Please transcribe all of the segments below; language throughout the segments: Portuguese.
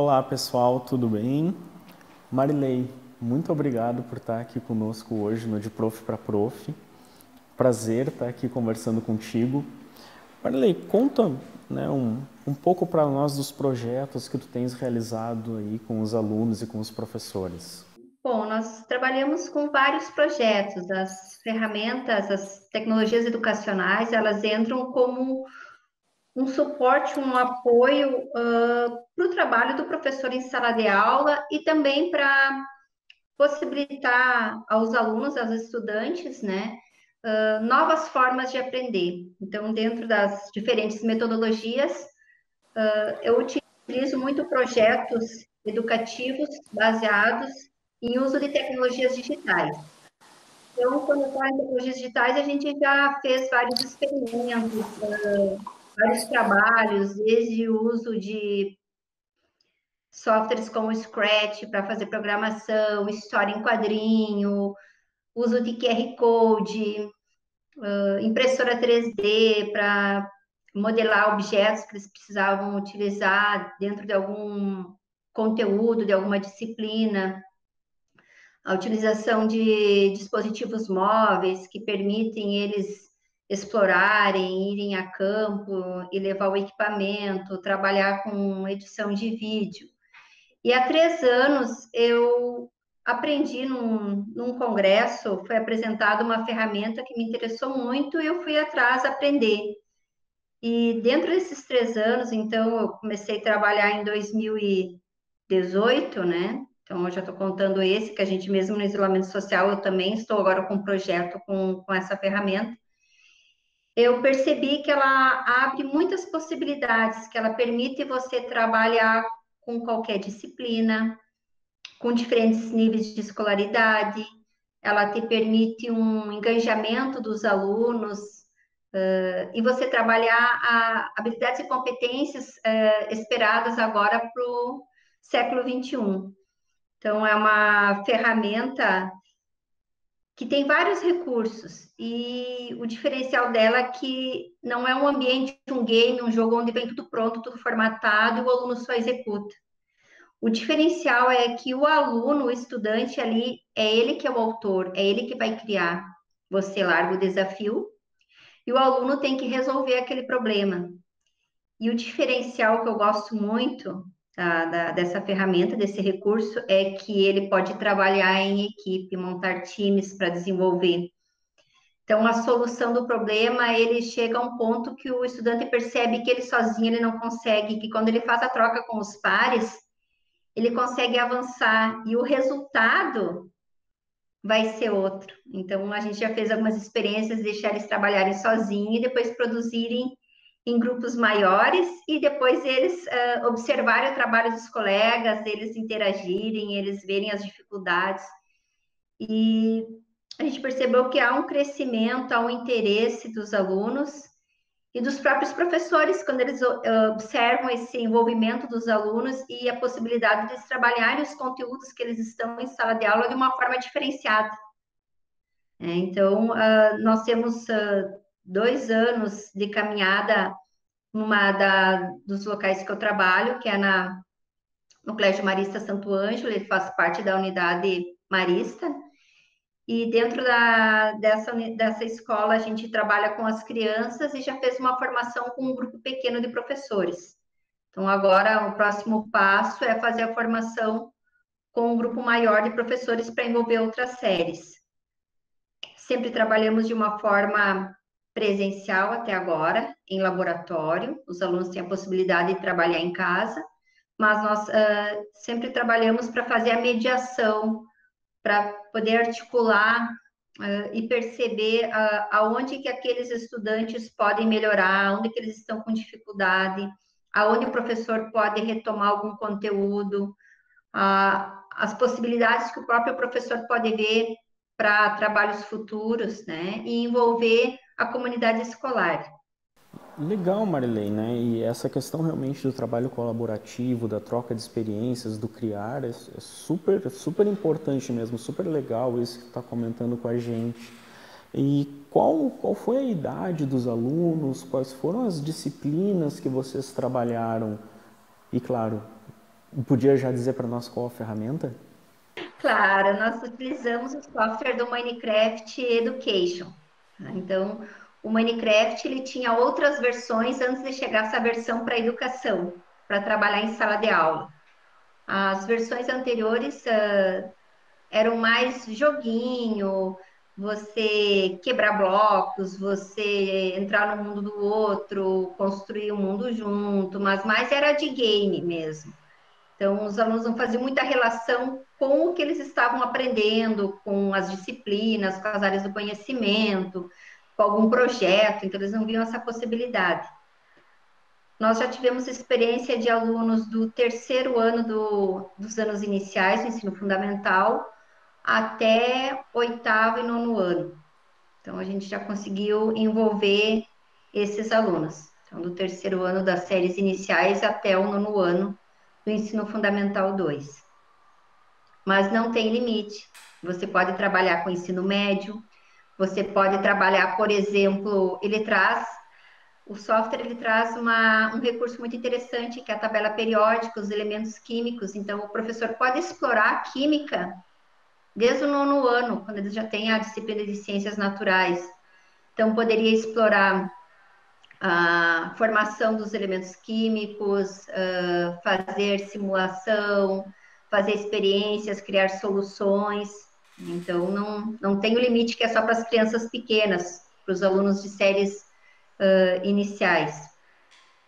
Olá pessoal, tudo bem? Marilei, muito obrigado por estar aqui conosco hoje no De Prof para Prof. Prazer estar aqui conversando contigo. Marilei, conta, né, um pouco para nós dos projetos que tu tens realizado aí com os alunos e com os professores. Bom, nós trabalhamos com vários projetos. As ferramentas, as tecnologias educacionais, elas entram como um suporte, um apoio para o trabalho do professor em sala de aula e também para possibilitar aos alunos, aos estudantes, né, novas formas de aprender. Então, dentro das diferentes metodologias, eu utilizo muito projetos educativos baseados em uso de tecnologias digitais. Então, quando fala em tecnologias digitais, a gente já fez vários experimentos, vários trabalhos, desde o uso de softwares como o Scratch para fazer programação, história em quadrinho, uso de QR Code, impressora 3D para modelar objetos que eles precisavam utilizar dentro de algum conteúdo, de alguma disciplina. A utilização de dispositivos móveis que permitem eles explorarem, irem a campo e levar o equipamento, trabalhar com edição de vídeo. E há 3 anos eu aprendi num congresso, foi apresentada uma ferramenta que me interessou muito e eu fui atrás aprender. E dentro desses 3 anos, então, eu comecei a trabalhar em 2018, né? Então, eu já estou contando esse, que a gente mesmo no isolamento social, eu também estou agora com um projeto com essa ferramenta. Eu percebi que ela abre muitas possibilidades, que ela permite você trabalhar com qualquer disciplina, com diferentes níveis de escolaridade, ela te permite um engajamento dos alunos, e você trabalhar habilidades e competências esperadas agora para o século XXI. Então, é uma ferramenta que tem vários recursos, e o diferencial dela é que não é um ambiente, um game, um jogo onde vem tudo pronto, tudo formatado, e o aluno só executa. O diferencial é que o aluno, o estudante ali, é ele que é o autor, é ele que vai criar. Você larga o desafio e o aluno tem que resolver aquele problema. E o diferencial que eu gosto muito dessa ferramenta, desse recurso, é que ele pode trabalhar em equipe, montar times para desenvolver. Então, a solução do problema, ele chega a um ponto que o estudante percebe que ele sozinho ele não consegue, que quando ele faz a troca com os pares, ele consegue avançar e o resultado vai ser outro. Então, a gente já fez algumas experiências, deixar eles trabalharem sozinhos e depois produzirem em grupos maiores e depois eles observarem o trabalho dos colegas, eles interagirem, eles verem as dificuldades. E a gente percebeu que há um crescimento, há um interesse dos alunos e dos próprios professores, quando eles observam esse envolvimento dos alunos e a possibilidade de eles trabalharem os conteúdos que eles estão em sala de aula de uma forma diferenciada. Então, nós temos 2 anos de caminhada dos locais que eu trabalho, que é no Colégio Marista Santo Ângelo, ele faz parte da unidade Marista, e dentro dessa escola, a gente trabalha com as crianças e já fez uma formação com um grupo pequeno de professores. Então, agora, o próximo passo é fazer a formação com um grupo maior de professores para envolver outras séries. Sempre trabalhamos de uma forma presencial até agora, em laboratório. Os alunos têm a possibilidade de trabalhar em casa, mas nós sempre trabalhamos para fazer a mediação, para poder articular e perceber aonde que aqueles estudantes podem melhorar, aonde que eles estão com dificuldade, aonde o professor pode retomar algum conteúdo, as possibilidades que o próprio professor pode ver para trabalhos futuros, né? E envolver a comunidade escolar. Legal, Marilei, né? E essa questão realmente do trabalho colaborativo, da troca de experiências, do criar, é super, super importante mesmo, super legal isso que tu está comentando com a gente. E qual foi a idade dos alunos? Quais foram as disciplinas que vocês trabalharam? E claro, Podia já dizer para nós qual a ferramenta? Claro, nós utilizamos o software do Minecraft Education. Tá? Então, o Minecraft ele tinha outras versões antes de chegar essa versão para educação, para trabalhar em sala de aula. As versões anteriores eram mais joguinho, você quebrar blocos, você entrar no mundo do outro, construir o mundo junto, mas mais era de game mesmo. Então, os alunos não faziam muita relação com o que eles estavam aprendendo, com as disciplinas, com as áreas do conhecimento, com algum projeto, então eles não viam essa possibilidade. Nós já tivemos experiência de alunos do terceiro ano dos anos iniciais, do ensino fundamental, até oitavo e nono ano. Então, a gente já conseguiu envolver esses alunos. Então, do terceiro ano das séries iniciais até o nono ano do ensino fundamental 2. Mas não tem limite. Você pode trabalhar com ensino médio, você pode trabalhar, por exemplo, o software ele traz um recurso muito interessante, que é a tabela periódica, os elementos químicos. Então, o professor pode explorar a química desde o nono ano, quando eles já têm a disciplina de ciências naturais. Então, poderia explorar a formação dos elementos químicos, fazer simulação, fazer experiências, criar soluções. Então, não tem o limite que é só para as crianças pequenas, para os alunos de séries iniciais.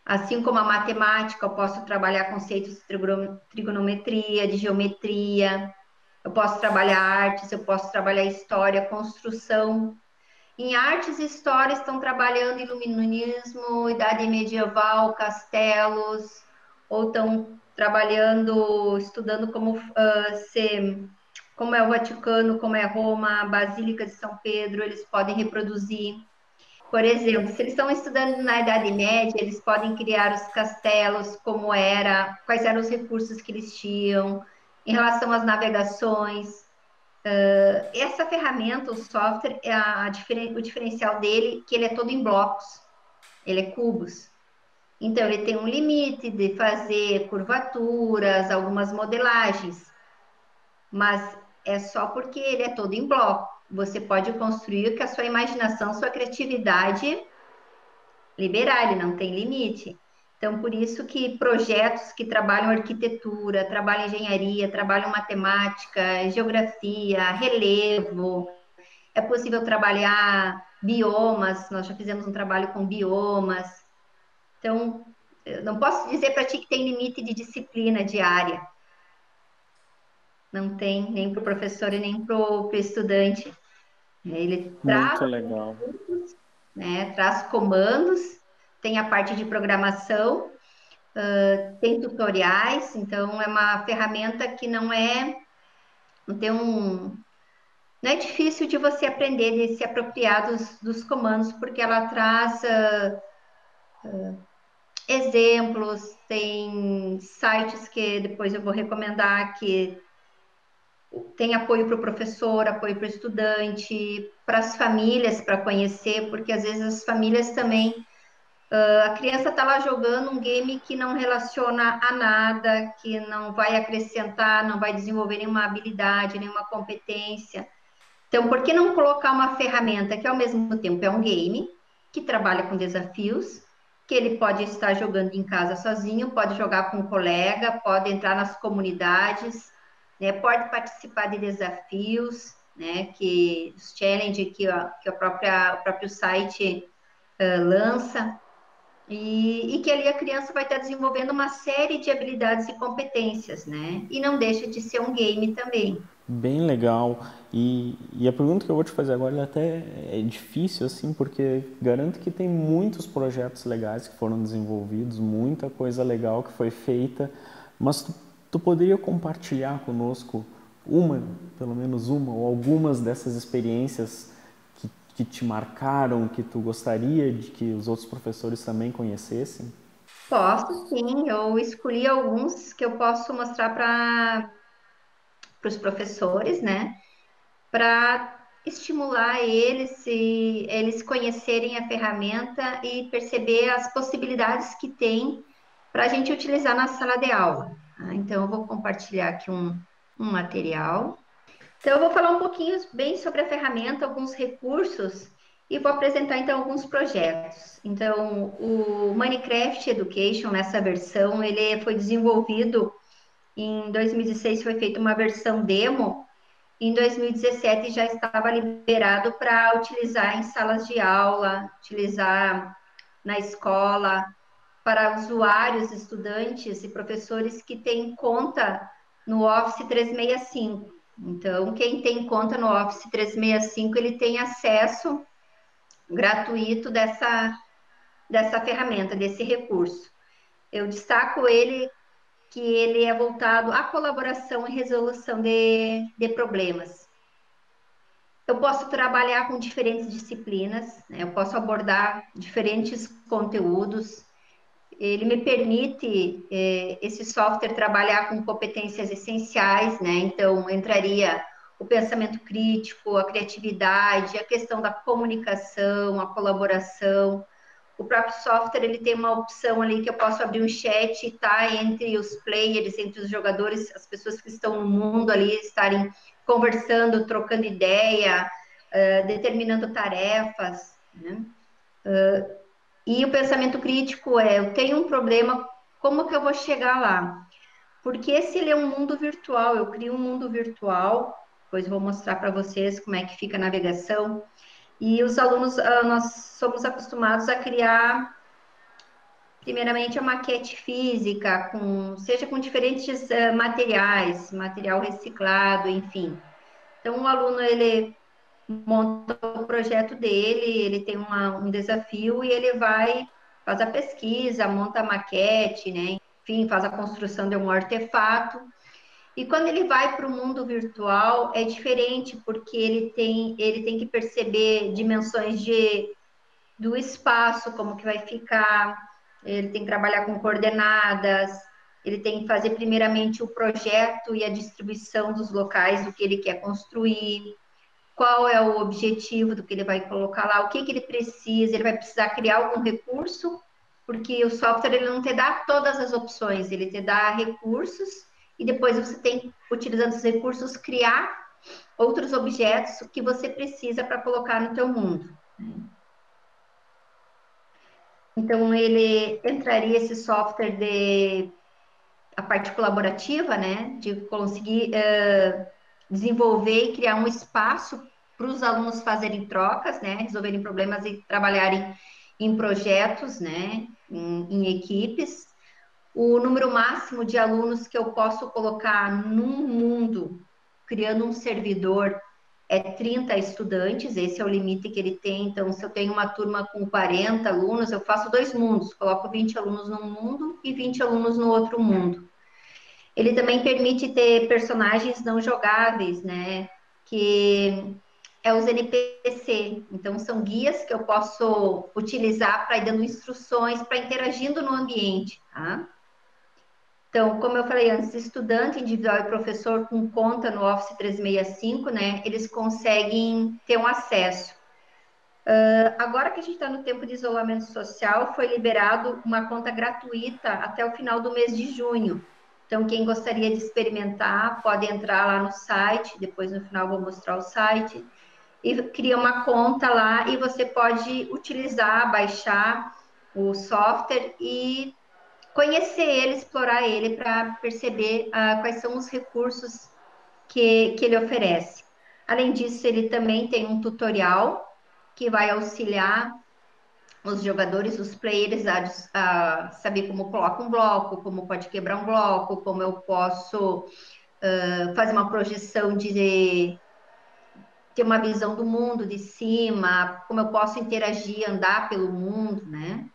Assim como a matemática, eu posso trabalhar conceitos de trigonometria, de geometria, eu posso trabalhar artes, eu posso trabalhar história, construção. Em artes e história estão trabalhando iluminismo, idade medieval, castelos, ou estão trabalhando, estudando como é o Vaticano, como é Roma, a Basílica de São Pedro, eles podem reproduzir. Por exemplo, se eles estão estudando na Idade Média, eles podem criar os castelos, como era, quais eram os recursos que eles tinham, em relação às navegações. Essa ferramenta, o software, o diferencial dele é que ele é todo em blocos, ele é cubos. Então, ele tem um limite de fazer curvaturas, algumas modelagens, mas é só porque ele é todo em bloco. Você pode construir com a sua imaginação, sua criatividade liberar, ele não tem limite. Então, por isso que projetos que trabalham arquitetura, trabalham engenharia, trabalham matemática, geografia, relevo, é possível trabalhar biomas, nós já fizemos um trabalho com biomas. Então, eu não posso dizer para ti que tem limite de disciplina diária. Não tem, nem para o professor e nem para o estudante. Ele traz, Muito legal. né, traz comandos, tem a parte de programação, tem tutoriais, então é uma ferramenta que não tem não é difícil de você aprender, de se apropriar dos comandos, porque ela traz exemplos, tem sites que depois eu vou recomendar que tem apoio para o professor, apoio para o estudante, para as famílias para conhecer, porque às vezes as famílias também a criança está lá jogando um game que não relaciona a nada, que não vai acrescentar, não vai desenvolver nenhuma habilidade, nenhuma competência. Então, por que não colocar uma ferramenta que ao mesmo tempo é um game, que trabalha com desafios, que ele pode estar jogando em casa sozinho, pode jogar com um colega, pode entrar nas comunidades, né, pode participar de desafios, né, que os challenge que o próprio site lança, e que ali a criança vai estar desenvolvendo uma série de habilidades e competências, né? E não deixa de ser um game também. Bem legal. E a pergunta que eu vou te fazer agora até é difícil, assim, porque garanto que tem muitos projetos legais que foram desenvolvidos, muita coisa legal que foi feita, mas tu poderia compartilhar conosco pelo menos uma, ou algumas dessas experiências que te marcaram, que tu gostaria de que os outros professores também conhecessem? Posso, sim. Eu escolhi alguns que eu posso mostrar para os professores, né? Para estimular eles e eles conhecerem a ferramenta e perceber as possibilidades que tem para a gente utilizar na sala de aula. Então, eu vou compartilhar aqui um material. Então, eu vou falar um pouquinho bem sobre a ferramenta, alguns recursos, e vou apresentar, então, alguns projetos. Então, o Minecraft Education, nessa versão, ele foi desenvolvido em 2016, foi feita uma versão demo. Em 2017 já estava liberado para utilizar em salas de aula, utilizar na escola, para usuários, estudantes e professores que têm conta no Office 365. Então, quem tem conta no Office 365, ele tem acesso gratuito dessa ferramenta, desse recurso. Eu destaco ele que ele é voltado à colaboração e resolução de problemas. Eu posso trabalhar com diferentes disciplinas, né? Eu posso abordar diferentes conteúdos. Ele me permite, esse software, trabalhar com competências essenciais, né? Então, entraria o pensamento crítico, a criatividade, a questão da comunicação, a colaboração. O próprio software, ele tem uma opção ali que eu posso abrir um chat, tá? Entre os players, entre os jogadores, as pessoas que estão no mundo ali, estarem conversando, trocando ideia, determinando tarefas, né? E o pensamento crítico é, eu tenho um problema, como que eu vou chegar lá? Porque se ele é um mundo virtual, eu crio um mundo virtual, depois vou mostrar para vocês como é que fica a navegação, e os alunos, nós somos acostumados a criar, primeiramente, a maquete física, seja com diferentes materiais, material reciclado, enfim. Então, o aluno, ele monta o projeto dele, ele tem um desafio e ele vai, faz a pesquisa, monta a maquete, né? Enfim, faz a construção de um artefato. E quando ele vai para o mundo virtual, é diferente, porque ele tem que perceber dimensões do espaço, como que vai ficar, ele tem que trabalhar com coordenadas, ele tem que fazer primeiramente o projeto e a distribuição dos locais do que ele quer construir, qual é o objetivo do que ele vai colocar lá, o que ele precisa, ele vai precisar criar algum recurso, porque o software ele não te dá todas as opções, ele te dá recursos e depois você tem, utilizando os recursos, criar outros objetos que você precisa para colocar no teu mundo. Então, ele entraria esse software a parte colaborativa, né, de conseguir desenvolver e criar um espaço para os alunos fazerem trocas, né, resolverem problemas e trabalharem em projetos, né, em equipes. O número máximo de alunos que eu posso colocar num mundo, criando um servidor, é 30 estudantes, esse é o limite que ele tem. Então, se eu tenho uma turma com 40 alunos, eu faço 2 mundos, coloco 20 alunos num mundo e 20 alunos no outro mundo. Ele também permite ter personagens não jogáveis, né? Que é os NPC. Então, são guias que eu posso utilizar para ir dando instruções, para interagindo no ambiente, tá? Então, como eu falei antes, estudante individual e professor com conta no Office 365, né? Eles conseguem ter um acesso. Agora que a gente está no tempo de isolamento social, foi liberado uma conta gratuita até o final do mês de junho. Então, quem gostaria de experimentar, pode entrar lá no site, depois no final vou mostrar o site, e cria uma conta lá e você pode utilizar, baixar o software e conhecer ele, explorar ele para perceber quais são os recursos que ele oferece. Além disso, ele também tem um tutorial que vai auxiliar os jogadores, os players, a saber como coloca um bloco, como pode quebrar um bloco, como eu posso fazer uma projeção de ter uma visão do mundo de cima, como eu posso interagir, andar pelo mundo, né?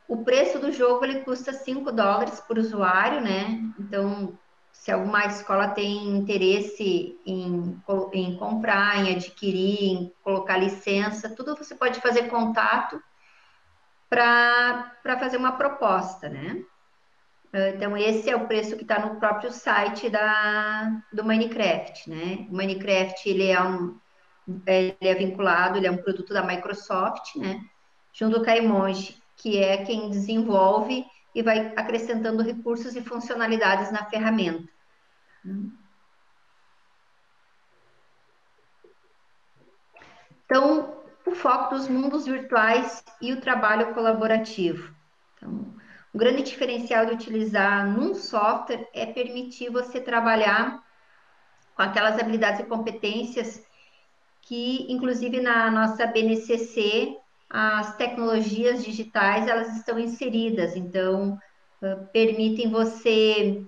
O preço do jogo ele custa $5 por usuário, né? Então, se alguma escola tem interesse em comprar, em adquirir, em colocar licença, tudo você pode fazer contato para fazer uma proposta, né? Então, esse é o preço que está no próprio site do Minecraft, né? O Minecraft, ele é vinculado, ele é um produto da Microsoft, né? Junto com a Emoji, que é quem desenvolve e vai acrescentando recursos e funcionalidades na ferramenta. Então, o foco dos mundos virtuais e o trabalho colaborativo. Então, o grande diferencial de utilizar num software é permitir você trabalhar com aquelas habilidades e competências que, inclusive, na nossa BNCC, as tecnologias digitais, elas estão inseridas. Então, permitem você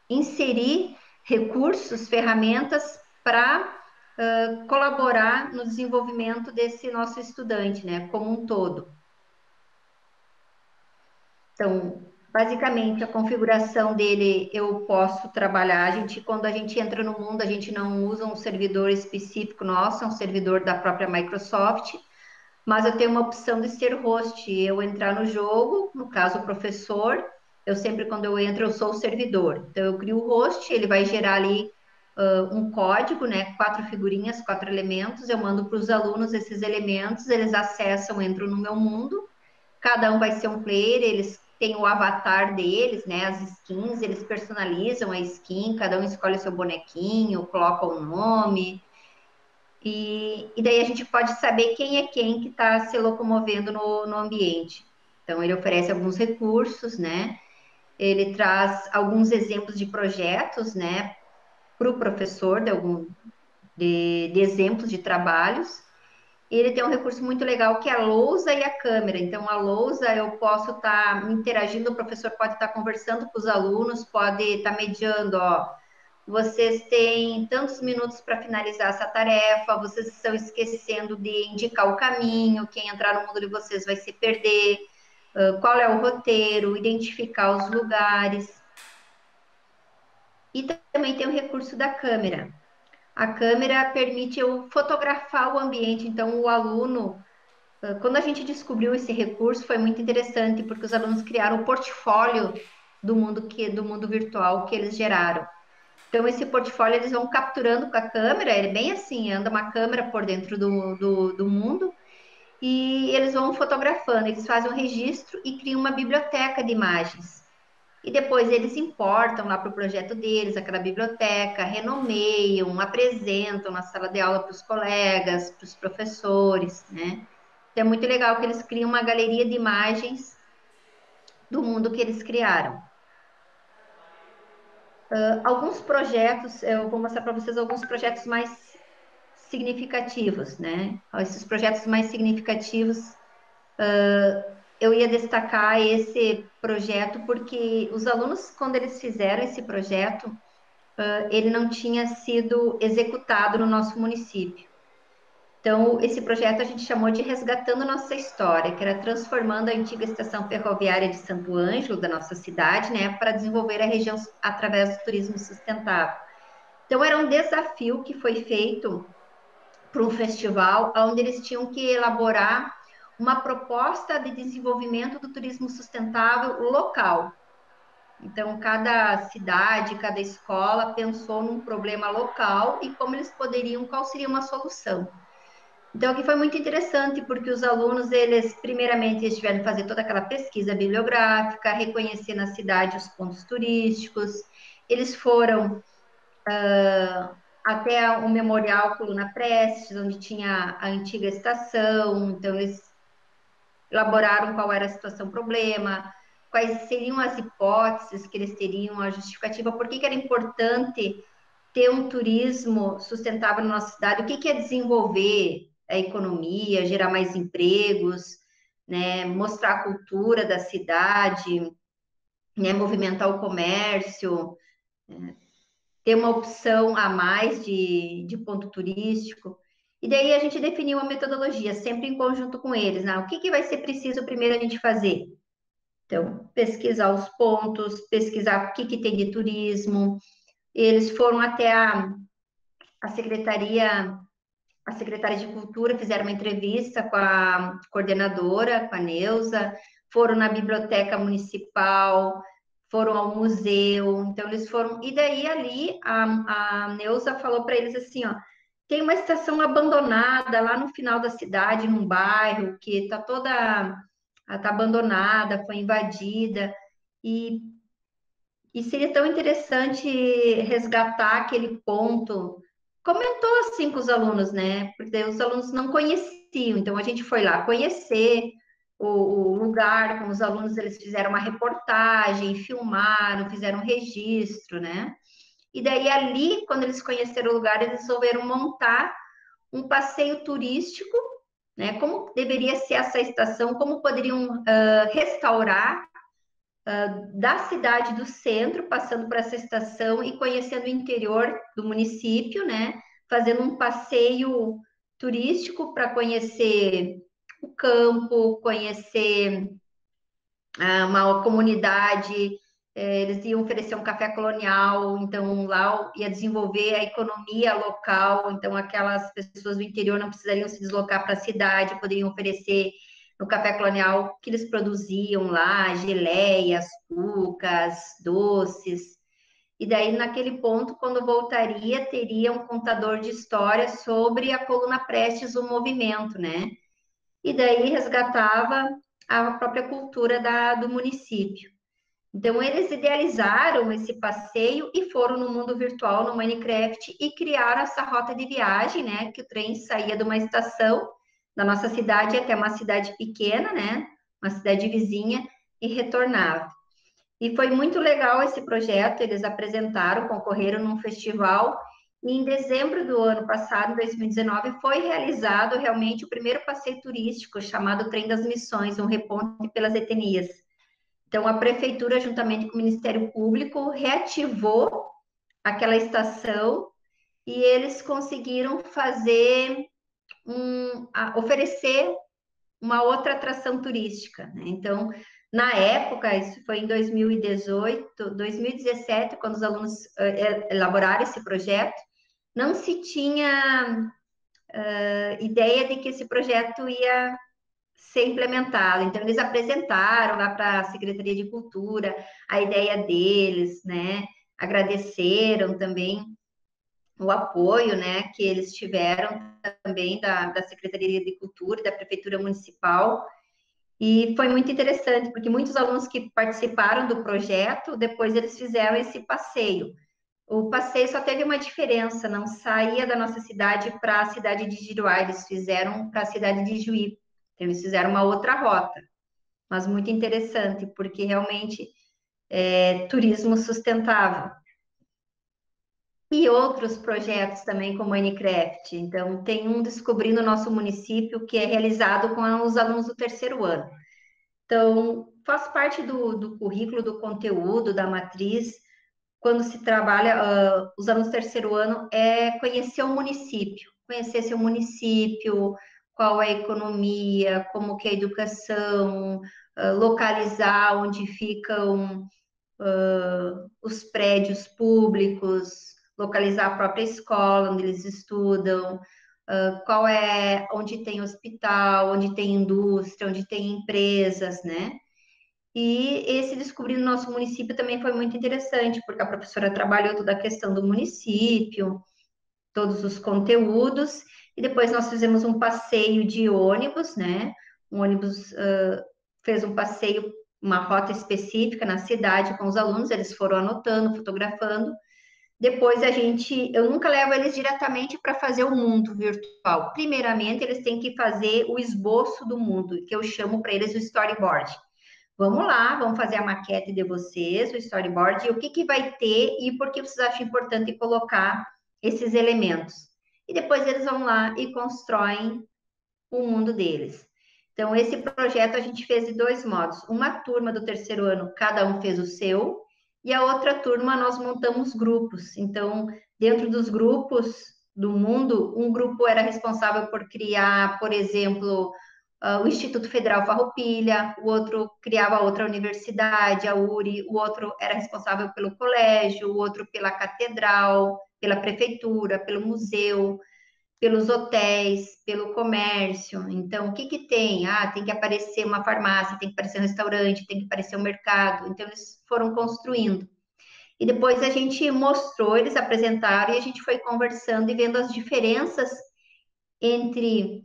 inserir recursos, ferramentas para colaborar no desenvolvimento desse nosso estudante, né, como um todo. Então, basicamente, a configuração dele eu posso trabalhar. Quando a gente entra no mundo, a gente não usa um servidor específico nosso, é um servidor da própria Microsoft, mas eu tenho uma opção de ser host, eu entrar no jogo, no caso o professor, eu sempre quando eu entro eu sou o servidor, então eu crio o host, ele vai gerar ali um código, né, 4 figurinhas, 4 elementos, eu mando para os alunos esses elementos, eles acessam, entram no meu mundo, cada um vai ser um player, eles têm o avatar deles, né, as skins, eles personalizam a skin, cada um escolhe o seu bonequinho, coloca o nome, e daí a gente pode saber quem é quem que está se locomovendo no ambiente. Então, ele oferece alguns recursos, né? Ele traz alguns exemplos de projetos, né? Para o professor, de exemplos de trabalhos. E ele tem um recurso muito legal que é a lousa e a câmera. Então, a lousa eu posso estar interagindo, o professor pode estar conversando com os alunos, pode estar mediando, ó, vocês têm tantos minutos para finalizar essa tarefa, vocês estão esquecendo de indicar o caminho, quem entrar no mundo de vocês vai se perder, qual é o roteiro, identificar os lugares. E também tem o recurso da câmera. A câmera permite eu fotografar o ambiente, então o aluno, quando a gente descobriu esse recurso, foi muito interessante, porque os alunos criaram o portfólio do mundo virtual que eles geraram. Então, esse portfólio eles vão capturando com a câmera, é bem assim, anda uma câmera por dentro do mundo, e eles vão fotografando, eles fazem um registro e criam uma biblioteca de imagens. E depois eles importam lá para o projeto deles, aquela biblioteca, renomeiam, apresentam na sala de aula para os colegas, para os professores, né? Então, é muito legal que eles criam uma galeria de imagens do mundo que eles criaram. Alguns projetos, eu vou mostrar para vocês alguns projetos mais significativos, né? Esses projetos mais significativos, eu ia destacar esse projeto porque os alunos, quando eles fizeram esse projeto, ele não tinha sido executado no nosso município. Então, esse projeto a gente chamou de Resgatando Nossa História, que era transformando a antiga estação ferroviária de Santo Ângelo, da nossa cidade, né, para desenvolver a região através do turismo sustentável. Então, era um desafio que foi feito para um festival, onde eles tinham que elaborar uma proposta de desenvolvimento do turismo sustentável local. Então, cada cidade, cada escola pensou num problema local e como eles poderiam, qual seria uma solução. Então, aqui foi muito interessante, porque os alunos, eles, primeiramente, eles tiveram que fazer toda aquela pesquisa bibliográfica, reconhecer na cidade os pontos turísticos, eles foram até o Memorial Coluna Prestes, onde tinha a antiga estação, então eles elaboraram qual era a situação problema, quais seriam as hipóteses que eles teriam, a justificativa, por que era importante ter um turismo sustentável na nossa cidade, o que é desenvolver a economia, gerar mais empregos, né, mostrar a cultura da cidade, né, movimentar o comércio, ter uma opção a mais de ponto turístico. E daí a gente definiu a metodologia, sempre em conjunto com eles, né? O que vai ser preciso primeiro a gente fazer? Então, pesquisar os pontos, pesquisar o que tem de turismo. Eles foram até a secretaria, a secretária de Cultura, fizeram uma entrevista com a coordenadora, com a Neuza, foram na biblioteca municipal, foram ao museu, então eles foram, e daí ali a Neuza falou para eles assim, ó, tem uma estação abandonada lá no final da cidade, num bairro, que está toda ela está abandonada, foi invadida, e, e seria tão interessante resgatar aquele ponto. Comentou assim com os alunos, né? Porque os alunos não conheciam, então a gente foi lá conhecer o lugar com os alunos, eles fizeram uma reportagem, filmaram, fizeram um registro, né? E daí ali, quando eles conheceram o lugar, eles resolveram montar um passeio turístico, né? Como deveria ser essa estação, como poderiam restaurar da cidade do centro, passando por essa estação e conhecendo o interior do município, né? Fazendo um passeio turístico para conhecer o campo, conhecer uma comunidade, eles iam oferecer um café colonial, então lá ia desenvolver a economia local, então aquelas pessoas do interior não precisariam se deslocar para a cidade, poderiam oferecer no café colonial que eles produziam lá, geleias, cucas, doces. E daí, naquele ponto, quando voltaria, teria um contador de histórias sobre a Coluna Prestes, o movimento, né? E daí resgatava a própria cultura do município. Então, eles idealizaram esse passeio e foram no mundo virtual, no Minecraft, e criaram essa rota de viagem, né? Que o trem saía de uma estação da nossa cidade até uma cidade pequena, né? Uma cidade vizinha, e retornava. E foi muito legal esse projeto, eles apresentaram, concorreram num festival, e em dezembro do ano passado, 2019, foi realizado realmente o primeiro passeio turístico chamado Trem das Missões, um reponte pelas etnias. Então, a prefeitura, juntamente com o Ministério Público, reativou aquela estação e eles conseguiram oferecer uma outra atração turística, né? Então, na época, isso foi em 2018, 2017, quando os alunos elaboraram esse projeto, não se tinha ideia de que esse projeto ia ser implementado. Então, eles apresentaram lá para a Secretaria de Cultura a ideia deles, né? Agradeceram também o apoio, né, que eles tiveram também da Secretaria de Cultura e da Prefeitura Municipal. E foi muito interessante, porque muitos alunos que participaram do projeto, depois eles fizeram esse passeio. O passeio só teve uma diferença, não saía da nossa cidade para a cidade de Giruá, eles fizeram para a cidade de Juí. Então, eles fizeram uma outra rota, mas muito interessante, porque realmente é turismo sustentável. E outros projetos também com Minecraft. Então, tem um Descobrir no Nosso Município, que é realizado com os alunos do terceiro ano. Então, faz parte do currículo, do conteúdo, da matriz, quando se trabalha, os alunos do terceiro ano, é conhecer seu município, qual é a economia, como que é a educação, localizar onde ficam os prédios públicos, localizar a própria escola onde eles estudam, onde tem hospital, onde tem indústria, onde tem empresas, né? E esse Descobrir no Nosso Município também foi muito interessante, porque a professora trabalhou toda a questão do município, todos os conteúdos, e depois nós fizemos um passeio de ônibus, né? Um ônibus fez um passeio, uma rota específica na cidade com os alunos, eles foram anotando, fotografando. Depois eu nunca levo eles diretamente para fazer o mundo virtual. Primeiramente, eles têm que fazer o esboço do mundo, que eu chamo para eles o storyboard. Vamos lá, vamos fazer a maquete de vocês, o storyboard, e o que vai ter e por que vocês acham importante colocar esses elementos. E depois eles vão lá e constroem o mundo deles. Então, esse projeto a gente fez de dois modos. Uma turma do terceiro ano, cada um fez o seu, e a outra turma nós montamos grupos. Então, dentro dos grupos do mundo, um grupo era responsável por criar, por exemplo, o Instituto Federal Farroupilha, o outro criava outra universidade, a URI, o outro era responsável pelo colégio, o outro pela catedral, pela prefeitura, pelo museu, pelos hotéis, pelo comércio. Então, o que que tem? Ah, tem que aparecer uma farmácia, tem que aparecer um restaurante, tem que aparecer um mercado. Então, eles foram construindo. E depois a gente mostrou, eles apresentaram e a gente foi conversando e vendo as diferenças entre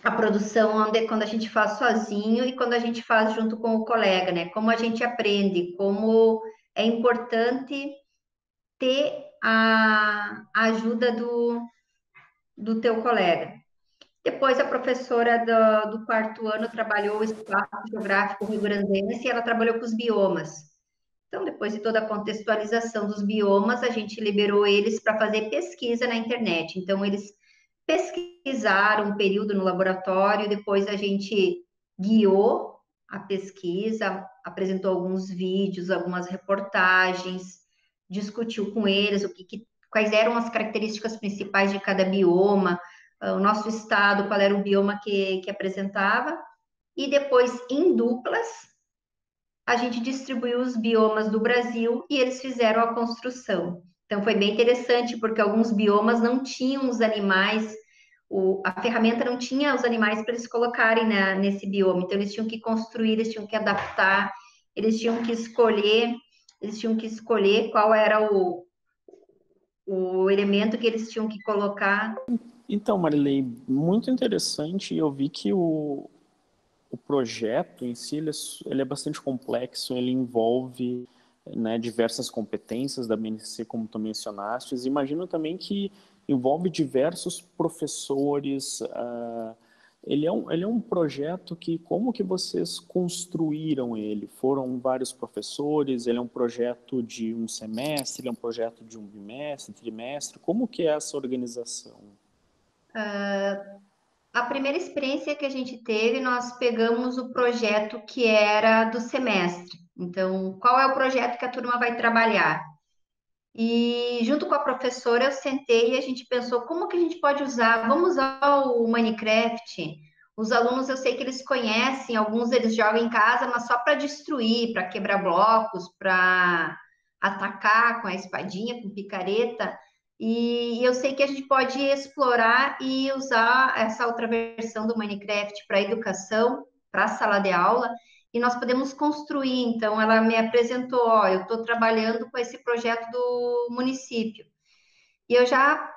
a produção quando a gente faz sozinho e quando a gente faz junto com o colega, né? Como a gente aprende, como é importante ter a ajuda do teu colega. Depois, a professora do quarto ano trabalhou o espaço geográfico rio-grandense e ela trabalhou com os biomas. Então, depois de toda a contextualização dos biomas, a gente liberou eles para fazer pesquisa na internet. Então, eles pesquisaram um período no laboratório, depois a gente guiou a pesquisa, apresentou alguns vídeos, algumas reportagens, discutiu com eles quais eram as características principais de cada bioma, o nosso estado, qual era o bioma que apresentava, e depois, em duplas, a gente distribuiu os biomas do Brasil e eles fizeram a construção. Então, foi bem interessante, porque alguns biomas não tinham os animais, a ferramenta não tinha os animais para eles colocarem nesse bioma. Então, eles tinham que construir, eles tinham que adaptar, eles tinham que escolher qual era o elemento que eles tinham que colocar. Então, Marilei, muito interessante. Eu vi que o projeto em si ele é bastante complexo, ele envolve, né, diversas competências da BNCC, como tu mencionaste. Imagino também que envolve diversos professores. Ele é um projeto que, como que vocês construíram ele? Foram vários professores? Ele é um projeto de um semestre? Ele é um projeto de um bimestre, trimestre? Como que é essa organização? A primeira experiência que a gente teve, nós pegamos o projeto que era do semestre. Então, qual é o projeto que a turma vai trabalhar? E junto com a professora, eu sentei e a gente pensou como que a gente pode usar. Vamos usar o Minecraft. Os alunos, eu sei que eles conhecem, alguns eles jogam em casa, mas só para destruir, para quebrar blocos, para atacar com a espadinha, com picareta. E eu sei que a gente pode explorar e usar essa outra versão do Minecraft para educação, para a sala de aula, e nós podemos construir. Então, ela me apresentou, ó, eu estou trabalhando com esse projeto do município. E eu já,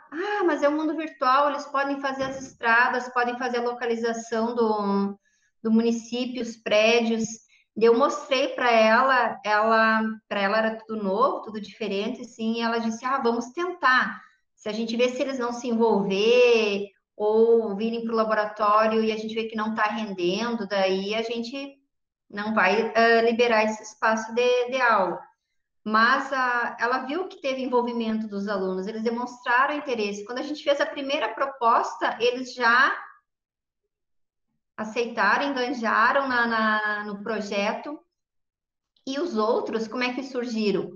mas é um mundo virtual, eles podem fazer as estradas, podem fazer a localização do município, os prédios. E eu mostrei para ela era tudo novo, tudo diferente, assim, e ela disse, vamos tentar. Se a gente vê se eles não se envolver ou virem para o laboratório e a gente vê que não está rendendo, daí a gente não vai liberar esse espaço de aula. Mas ela viu que teve envolvimento dos alunos, eles demonstraram interesse. Quando a gente fez a primeira proposta, eles já aceitaram, enganjaram no projeto. E os outros, como é que surgiram?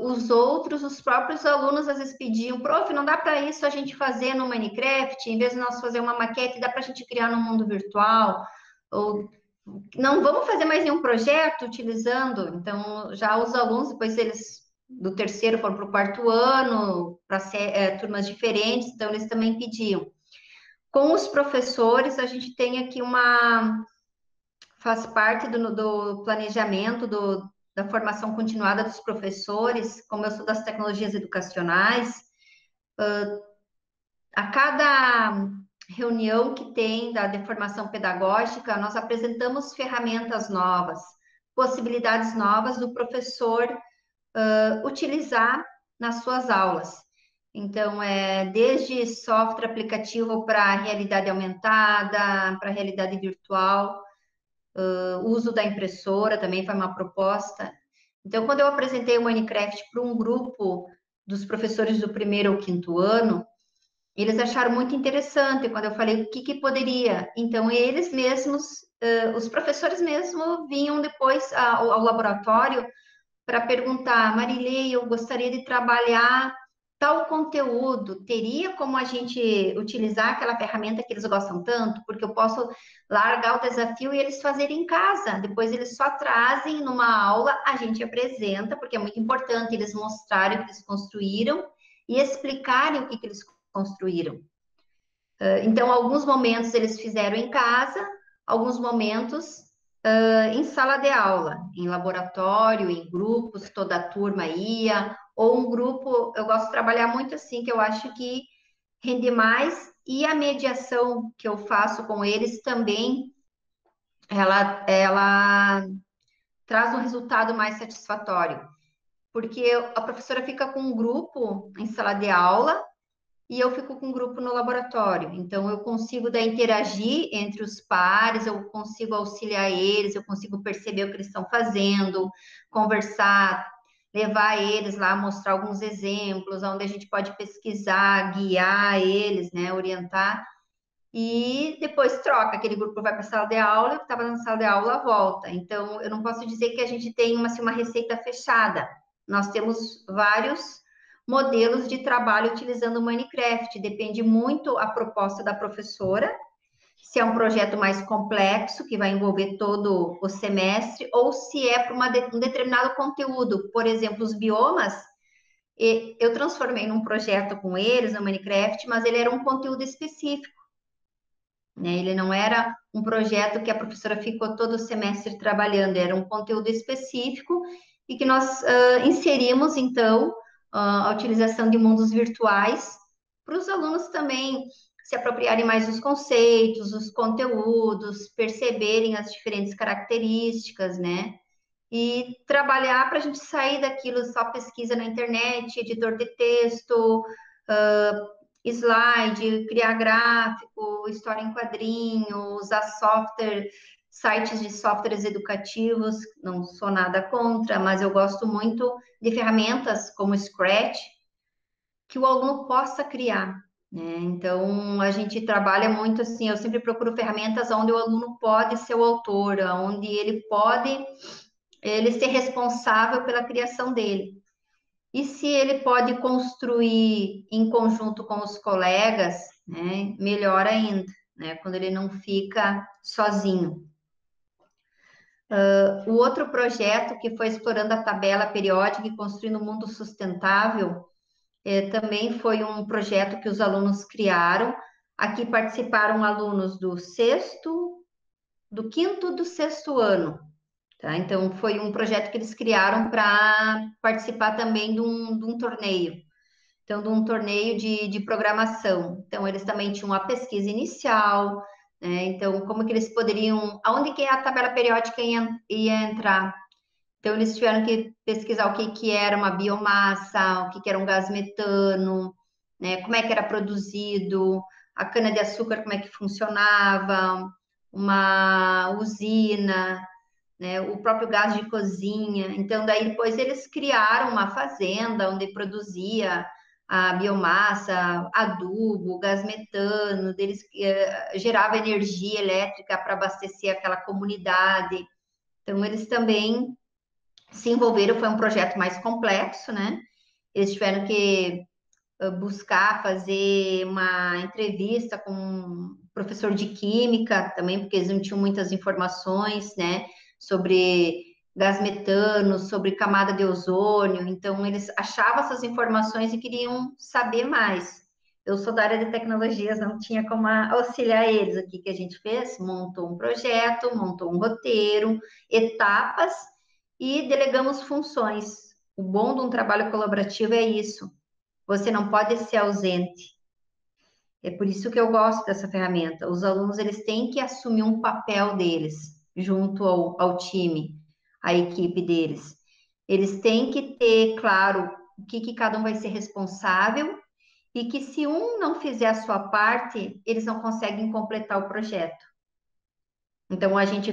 Os próprios alunos às vezes pediam, prof, não dá para isso a gente fazer no Minecraft, em vez de nós fazer uma maquete, dá para a gente criar no mundo virtual? Ou não vamos fazer mais nenhum projeto utilizando. Então, já os alunos, depois eles do terceiro foram para o quarto ano, para turmas diferentes, então eles também pediam. Com os professores, a gente tem aqui faz parte do planejamento da formação continuada dos professores, como eu sou das tecnologias educacionais, a cada reunião que tem de formação pedagógica, nós apresentamos ferramentas novas, possibilidades novas do professor utilizar nas suas aulas. Então, desde software aplicativo para realidade aumentada, para realidade virtual, uso da impressora também foi uma proposta. Então, quando eu apresentei o Minecraft para um grupo dos professores do primeiro ou quinto ano, eles acharam muito interessante quando eu falei o que poderia. Então, eles mesmos, os professores mesmo, vinham depois ao laboratório para perguntar, Marilei, eu gostaria de trabalhar tal conteúdo, teria como a gente utilizar aquela ferramenta que eles gostam tanto? Porque eu posso largar o desafio e eles fazerem em casa. Depois eles só trazem numa aula, a gente apresenta, porque é muito importante eles mostrarem o que eles construíram e explicarem o que eles construíram. Então, alguns momentos eles fizeram em casa, alguns momentos em sala de aula, em laboratório, em grupos, toda a turma ia, ou um grupo, eu gosto de trabalhar muito assim, que eu acho que rende mais e a mediação que eu faço com eles também, ela traz um resultado mais satisfatório, porque a professora fica com um grupo em sala de aula e eu fico com um grupo no laboratório. Então, eu consigo daí interagir entre os pares, eu consigo auxiliar eles, eu consigo perceber o que eles estão fazendo, conversar, levar eles lá, mostrar alguns exemplos, onde a gente pode pesquisar, guiar eles, né, orientar. E depois troca, aquele grupo vai para a sala de aula, que estava na sala de aula volta. Então, eu não posso dizer que a gente tem uma, assim, uma receita fechada. Nós temos vários modelos de trabalho utilizando o Minecraft. Depende muito a proposta da professora, se é um projeto mais complexo, que vai envolver todo o semestre, ou se é para um determinado conteúdo. Por exemplo, os biomas, eu transformei num projeto com eles, no Minecraft, mas ele era um conteúdo específico, né? Ele não era um projeto que a professora ficou todo o semestre trabalhando, era um conteúdo específico e que nós inserimos, então, a utilização de mundos virtuais para os alunos também se apropriarem mais dos conceitos, dos conteúdos, perceberem as diferentes características, né? E trabalhar para a gente sair daquilo só pesquisa na internet, editor de texto, slide, criar gráfico, história em quadrinho, usar software, sites de softwares educativos, não sou nada contra, mas eu gosto muito de ferramentas como Scratch, que o aluno possa criar, né? Então, a gente trabalha muito assim, eu sempre procuro ferramentas onde o aluno pode ser o autor, onde ele pode ele ser responsável pela criação dele. E se ele pode construir em conjunto com os colegas, né, melhor ainda, né, quando ele não fica sozinho. O outro projeto que foi explorando a tabela periódica e construindo um mundo sustentável, também foi um projeto que os alunos criaram. Aqui participaram alunos do sexto, do quinto e do sexto ano. Tá? Então, foi um projeto que eles criaram para participar também de um torneio. Então, de um torneio de programação. Então, eles também tinham uma pesquisa inicial, né? Então, como que eles poderiam... Aonde que a tabela periódica ia entrar? Então, eles tiveram que pesquisar o que, que era uma biomassa, o que, que era um gás metano, né? Como é que era produzido, a cana-de-açúcar, como é que funcionava, uma usina, né, o próprio gás de cozinha. Então, daí depois eles criaram uma fazenda onde produzia a biomassa, adubo, gás metano, deles gerava energia elétrica para abastecer aquela comunidade. Então, eles também se envolveram, foi um projeto mais complexo, né? Eles tiveram que buscar fazer uma entrevista com um professor de química também, porque eles não tinham muitas informações, né, sobre gás metano, sobre camada de ozônio, então eles achavam essas informações e queriam saber mais. Eu sou da área de tecnologias, não tinha como auxiliar eles. O que que a gente fez? Montou um projeto, montou um roteiro, etapas e delegamos funções. O bom de um trabalho colaborativo é isso. Você não pode ser ausente. É por isso que eu gosto dessa ferramenta. Os alunos, eles têm que assumir um papel deles, junto ao time, à equipe deles. Eles têm que ter, claro, o que cada um vai ser responsável e que se um não fizer a sua parte, eles não conseguem completar o projeto. Então, a gente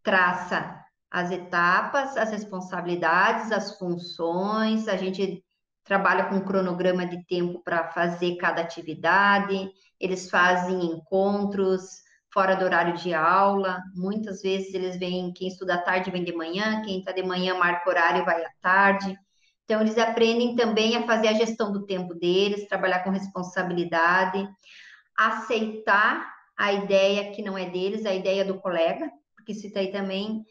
traça as etapas, as responsabilidades, as funções, a gente trabalha com um cronograma de tempo para fazer cada atividade, eles fazem encontros fora do horário de aula, muitas vezes eles vêm, quem estuda à tarde vem de manhã, quem está de manhã marca horário e vai à tarde. Então, eles aprendem também a fazer a gestão do tempo deles, trabalhar com responsabilidade, aceitar a ideia que não é deles, a ideia do colega, porque isso está aí também,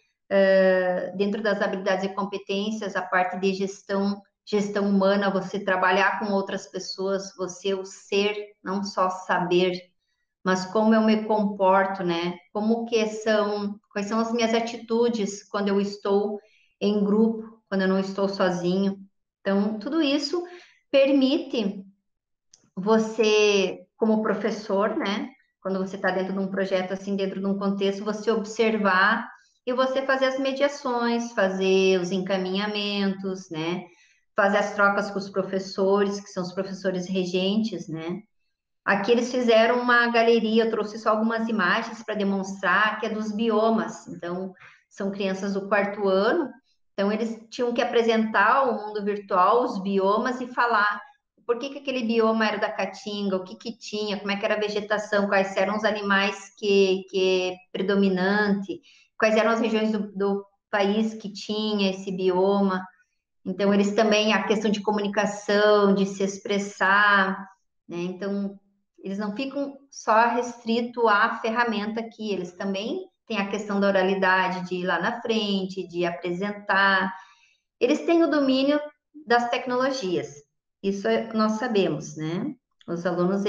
dentro das habilidades e competências, a parte de gestão humana, você trabalhar com outras pessoas, você o ser, não só saber, mas como eu me comporto, né? Quais são as minhas atitudes quando eu estou em grupo, quando eu não estou sozinho. Então, tudo isso permite você como professor, né? Quando você está dentro de um projeto assim, dentro de um contexto, você observar e você fazer as mediações, fazer os encaminhamentos, né? Fazer as trocas com os professores, que são os professores regentes, né? Aqui eles fizeram uma galeria, eu trouxe só algumas imagens para demonstrar que é dos biomas. Então, são crianças do quarto ano, então eles tinham que apresentar ao mundo virtual os biomas e falar por que aquele bioma era da Caatinga, o que que tinha, como é que era a vegetação, quais eram os animais que predominante, quais eram as regiões do país que tinha esse bioma. Então, eles também, a questão de comunicação, de se expressar, né? Então, eles não ficam só restrito à ferramenta aqui, eles também têm a questão da oralidade, de ir lá na frente, de apresentar. Eles têm o domínio das tecnologias, isso nós sabemos, né? Os alunos,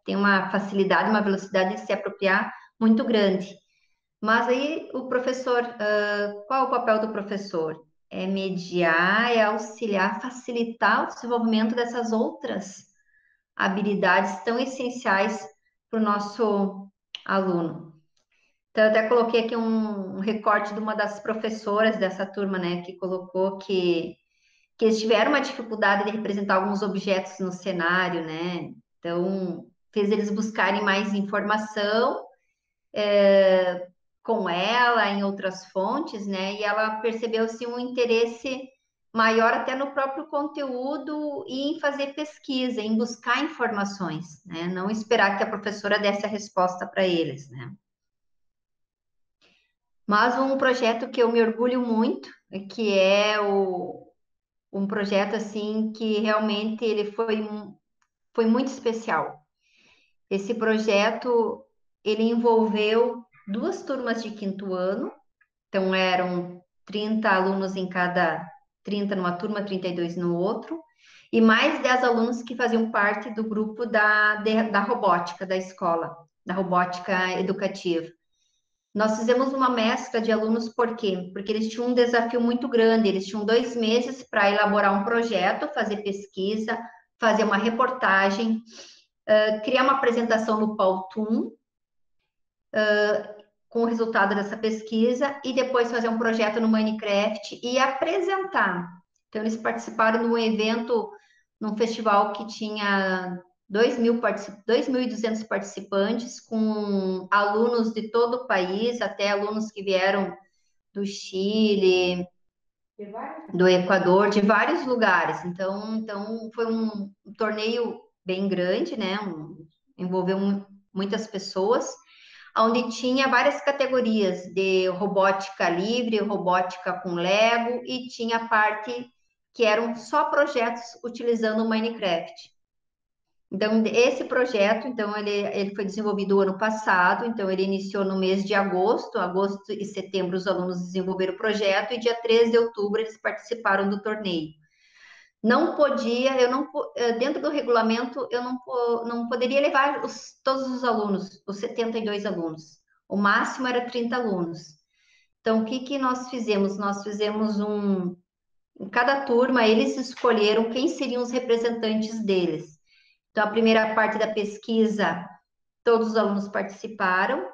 têm uma facilidade, uma velocidade de se apropriar muito grande. Mas aí o professor, qual é o papel do professor? É mediar, é auxiliar, facilitar o desenvolvimento dessas outras habilidades tão essenciais para o nosso aluno. Então, eu até coloquei aqui um recorte de uma das professoras dessa turma, né, que colocou que eles tiveram uma dificuldade de representar alguns objetos no cenário, né? Então, fez eles buscarem mais informação com ela em outras fontes, né? E ela percebeu assim um interesse maior até no próprio conteúdo e em fazer pesquisa, em buscar informações, né? Não esperar que a professora desse a resposta para eles, né? Mas um projeto que eu me orgulho muito, que é um projeto assim que realmente ele foi muito especial. Esse projeto ele envolveu duas turmas de quinto ano. Então, eram 30 alunos em cada, 30 numa turma, 32 no outro, e mais 10 alunos que faziam parte do grupo da robótica da escola, da robótica educativa. Nós fizemos uma mescla de alunos, por quê? Porque eles tinham um desafio muito grande, eles tinham 2 meses para elaborar um projeto, fazer pesquisa, fazer uma reportagem, criar uma apresentação no Powtoon, com o resultado dessa pesquisa e depois fazer um projeto no Minecraft e apresentar. Então, eles participaram de um evento, num festival que tinha 2.200 participantes, com alunos de todo o país, até alunos que vieram do Chile, do Equador, de vários lugares. Então foi um torneio bem grande, né? Envolveu muitas pessoas onde tinha várias categorias de robótica livre, robótica com Lego, e tinha a parte que eram só projetos utilizando o Minecraft. Então, esse projeto, então, ele foi desenvolvido o ano passado, então ele iniciou no mês de agosto e setembro os alunos desenvolveram o projeto, e dia 13 de outubro eles participaram do torneio. Não podia, dentro do regulamento, eu não poderia levar todos os alunos, os 72 alunos. O máximo era 30 alunos. Então, o que que nós fizemos? Nós fizemos em cada turma, eles escolheram quem seriam os representantes deles. Então, a primeira parte da pesquisa, todos os alunos participaram.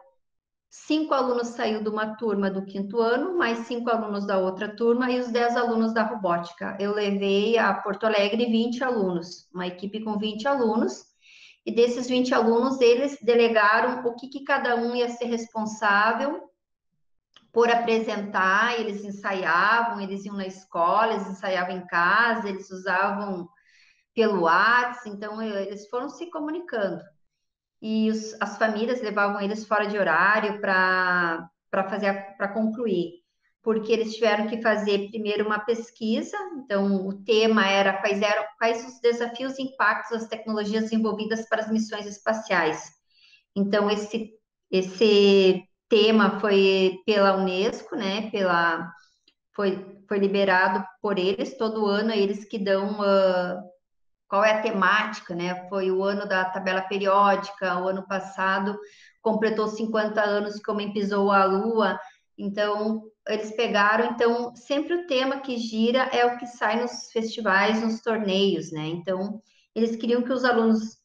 5 alunos saiu de uma turma do quinto ano, mais 5 alunos da outra turma e os 10 alunos da robótica. Eu levei a Porto Alegre 20 alunos, uma equipe com 20 alunos, e desses 20 alunos, eles delegaram o que cada um ia ser responsável por apresentar, eles ensaiavam, eles iam na escola, eles ensaiavam em casa, eles usavam pelo WhatsApp, então eles foram se comunicando e as famílias levavam eles fora de horário para concluir, porque eles tiveram que fazer primeiro uma pesquisa. Então, o tema era quais os desafios e impactos das tecnologias envolvidas para as missões espaciais. Então, esse tema foi pela Unesco, né? Foi liberado por eles todo ano, eles que dão qual é a temática, né? Foi o ano da tabela periódica, o ano passado completou 50 anos que o homem pisou a Lua, então eles pegaram, então sempre o tema que gira é o que sai nos festivais, nos torneios, né? Então eles queriam que os alunos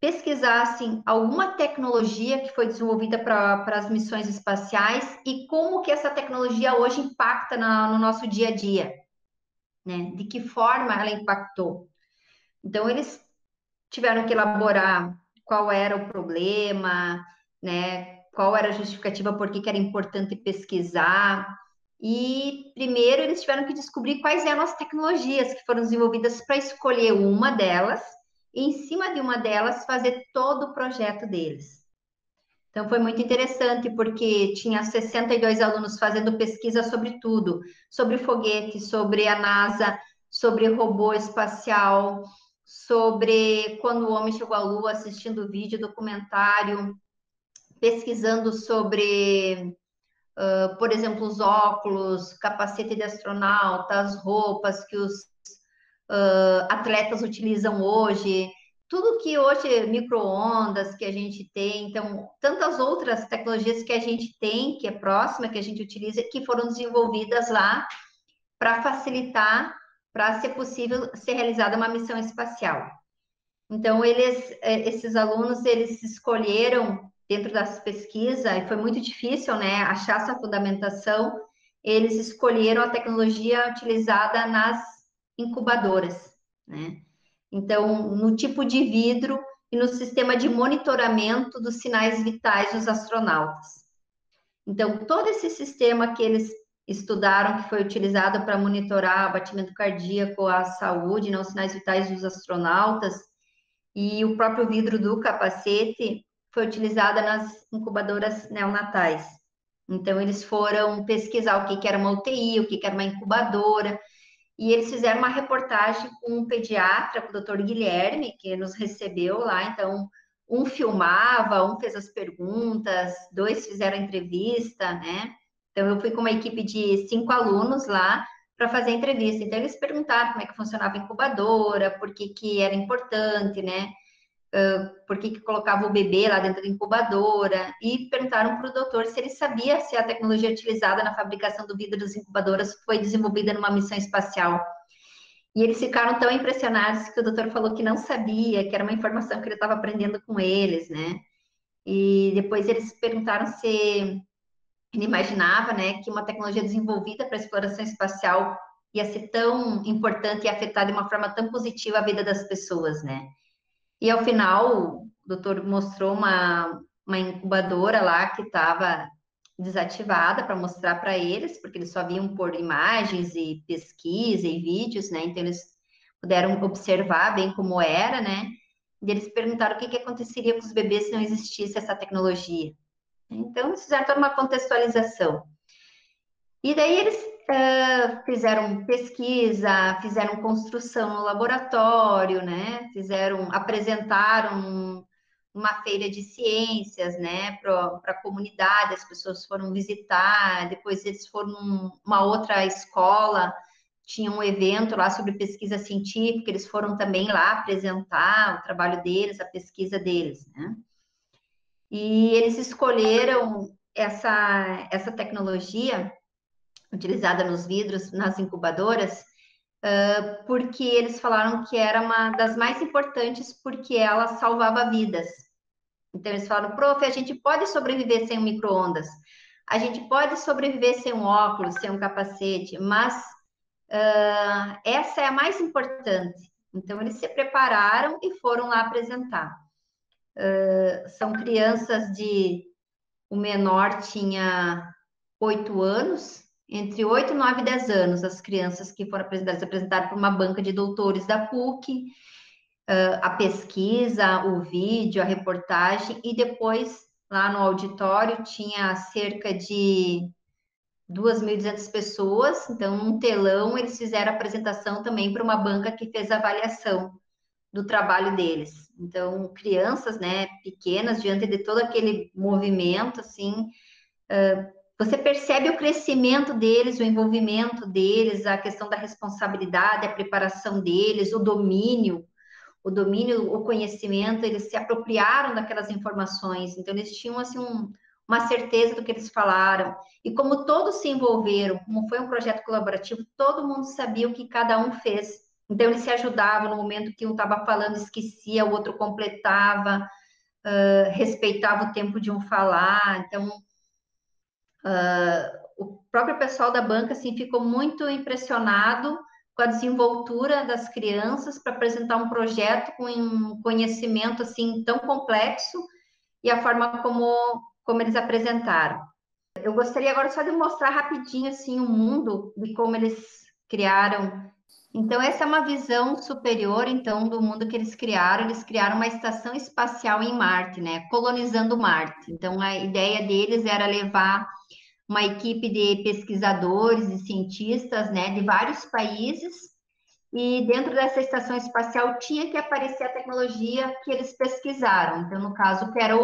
pesquisassem alguma tecnologia que foi desenvolvida para as missões espaciais e como que essa tecnologia hoje impacta no nosso dia a dia, né? De que forma ela impactou. Então, eles tiveram que elaborar qual era o problema, né? Qual era a justificativa, por que era importante pesquisar. E primeiro eles tiveram que descobrir quais eram as tecnologias que foram desenvolvidas para escolher uma delas e, em cima de uma delas, fazer todo o projeto deles. Então, foi muito interessante, porque tinha 62 alunos fazendo pesquisa sobre tudo, sobre foguete, sobre a NASA, sobre robô espacial, sobre quando o homem chegou à Lua, assistindo vídeo, documentário, pesquisando sobre, por exemplo, os óculos, capacete de astronauta, as roupas que os atletas utilizam hoje, tudo que hoje, micro-ondas que a gente tem, então, tantas outras tecnologias que a gente tem, que é próxima, que a gente utiliza, que foram desenvolvidas lá para facilitar, para ser possível ser realizada uma missão espacial. Então, esses alunos, eles escolheram, dentro das pesquisas, e foi muito difícil, né, achar essa fundamentação, eles escolheram a tecnologia utilizada nas incubadoras, né? Então, no tipo de vidro e no sistema de monitoramento dos sinais vitais dos astronautas. Então, todo esse sistema que eles estudaram, que foi utilizado para monitorar o batimento cardíaco, a saúde, né, os sinais vitais dos astronautas, e o próprio vidro do capacete foi utilizada nas incubadoras neonatais. Então, eles foram pesquisar o que era uma UTI, o que era uma incubadora, e eles fizeram uma reportagem com um pediatra, com o doutor Guilherme, que nos recebeu lá. Então, um filmava, um fez as perguntas, dois fizeram a entrevista, né? Então, eu fui com uma equipe de 5 alunos lá para fazer a entrevista. Então, eles perguntaram como é que funcionava a incubadora, por que era importante, né? Por que colocava o bebê lá dentro da incubadora, e perguntaram para o doutor se ele sabia se a tecnologia utilizada na fabricação do vidro das incubadoras foi desenvolvida numa missão espacial. E eles ficaram tão impressionados que o doutor falou que não sabia, que era uma informação que ele estava aprendendo com eles, né? E depois eles perguntaram se ele imaginava, né, que uma tecnologia desenvolvida para exploração espacial ia ser tão importante e afetar de uma forma tão positiva a vida das pessoas, né? E ao final, o doutor mostrou uma incubadora lá que estava desativada para mostrar para eles, porque eles só viam por imagens e pesquisa e vídeos, né? Então eles puderam observar bem como era, né? E eles perguntaram o que aconteceria com os bebês se não existisse essa tecnologia. Então, eles fizeram toda uma contextualização. E daí eles fizeram pesquisa, fizeram construção no laboratório, né? Apresentaram uma feira de ciências, né, para a comunidade, as pessoas foram visitar, depois eles foram numa outra escola, tinha um evento lá sobre pesquisa científica, eles foram também lá apresentar o trabalho deles, a pesquisa deles, né? E eles escolheram essa tecnologia utilizada nos vidros, nas incubadoras, porque eles falaram que era uma das mais importantes porque ela salvava vidas. Então, eles falaram, prof, a gente pode sobreviver sem um micro-ondas, a gente pode sobreviver sem um óculos, sem um capacete, mas essa é a mais importante. Então, eles se prepararam e foram lá apresentar. São crianças o menor tinha 8 anos, entre 8, 9 e 10 anos, as crianças que foram apresentadas, se apresentaram por uma banca de doutores da PUC, a pesquisa, o vídeo, a reportagem, e depois, lá no auditório, tinha cerca de 2.200 pessoas, então, num telão, eles fizeram a apresentação também para uma banca que fez a avaliação do trabalho deles. Então, crianças, né, pequenas, diante de todo aquele movimento, assim, você percebe o crescimento deles, o envolvimento deles, a questão da responsabilidade, a preparação deles, o conhecimento, eles se apropriaram daquelas informações, então eles tinham, assim, uma certeza do que eles falaram, e como todos se envolveram, como foi um projeto colaborativo, todo mundo sabia o que cada um fez Então, eles se ajudavam no momento que um estava falando, esquecia, o outro completava, respeitava o tempo de um falar. Então, o próprio pessoal da banca assim, ficou muito impressionado com a desenvoltura das crianças para apresentar um projeto com um conhecimento assim tão complexo e a forma como eles apresentaram. Eu gostaria agora só de mostrar rapidinho assim o mundo de como eles criaram. Então essa é uma visão superior então do mundo que eles criaram. Eles criaram uma estação espacial em Marte, né? Colonizando Marte. Então a ideia deles era levar uma equipe de pesquisadores e cientistas, né, de vários países, e dentro dessa estação espacial tinha que aparecer a tecnologia que eles pesquisaram. Então, no caso, que era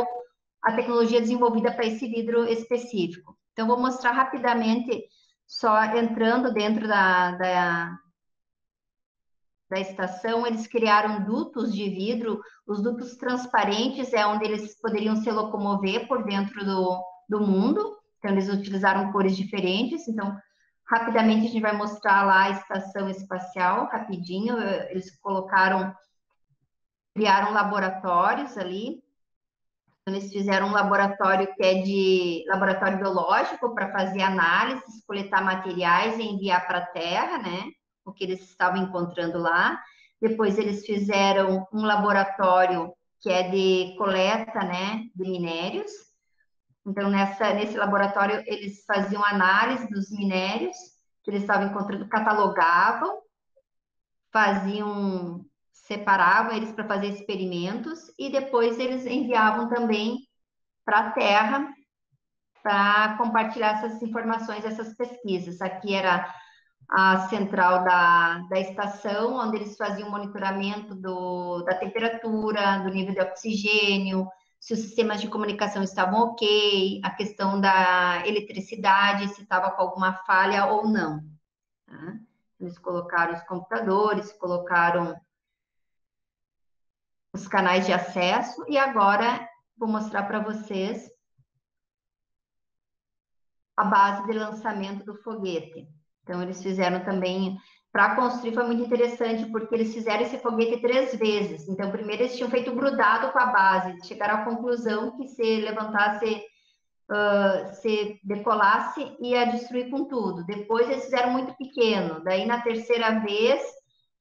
a tecnologia desenvolvida para esse vidro específico. Então, vou mostrar rapidamente, só entrando dentro da estação, eles criaram dutos de vidro. Os dutos transparentes é onde eles poderiam se locomover por dentro do mundo. Então, eles utilizaram cores diferentes. Então, rapidamente, a gente vai mostrar lá a estação espacial, rapidinho. Eles criaram laboratórios ali. Então, eles fizeram um laboratório que é de laboratório biológico para fazer análises, coletar materiais e enviar para a Terra, né? O que eles estavam encontrando lá. Depois eles fizeram um laboratório que é de coleta, né, de minérios. Então, nesse laboratório, eles faziam análise dos minérios que eles estavam encontrando, catalogavam, separavam eles para fazer experimentos e depois eles enviavam também para a Terra para compartilhar essas informações, essas pesquisas. Aqui era a central da estação, onde eles faziam monitoramento da temperatura, do nível de oxigênio, se os sistemas de comunicação estavam ok, a questão da eletricidade, se estava com alguma falha ou não. Tá? Eles colocaram os computadores, colocaram os canais de acesso, e agora vou mostrar para vocês a base de lançamento do foguete. Então, eles fizeram também, para construir foi muito interessante, porque eles fizeram esse foguete 3 vezes. Então, primeiro eles tinham feito grudado com a base, chegaram à conclusão que se levantasse, se decolasse, ia destruir com tudo. Depois eles fizeram muito pequeno. Daí, na terceira vez,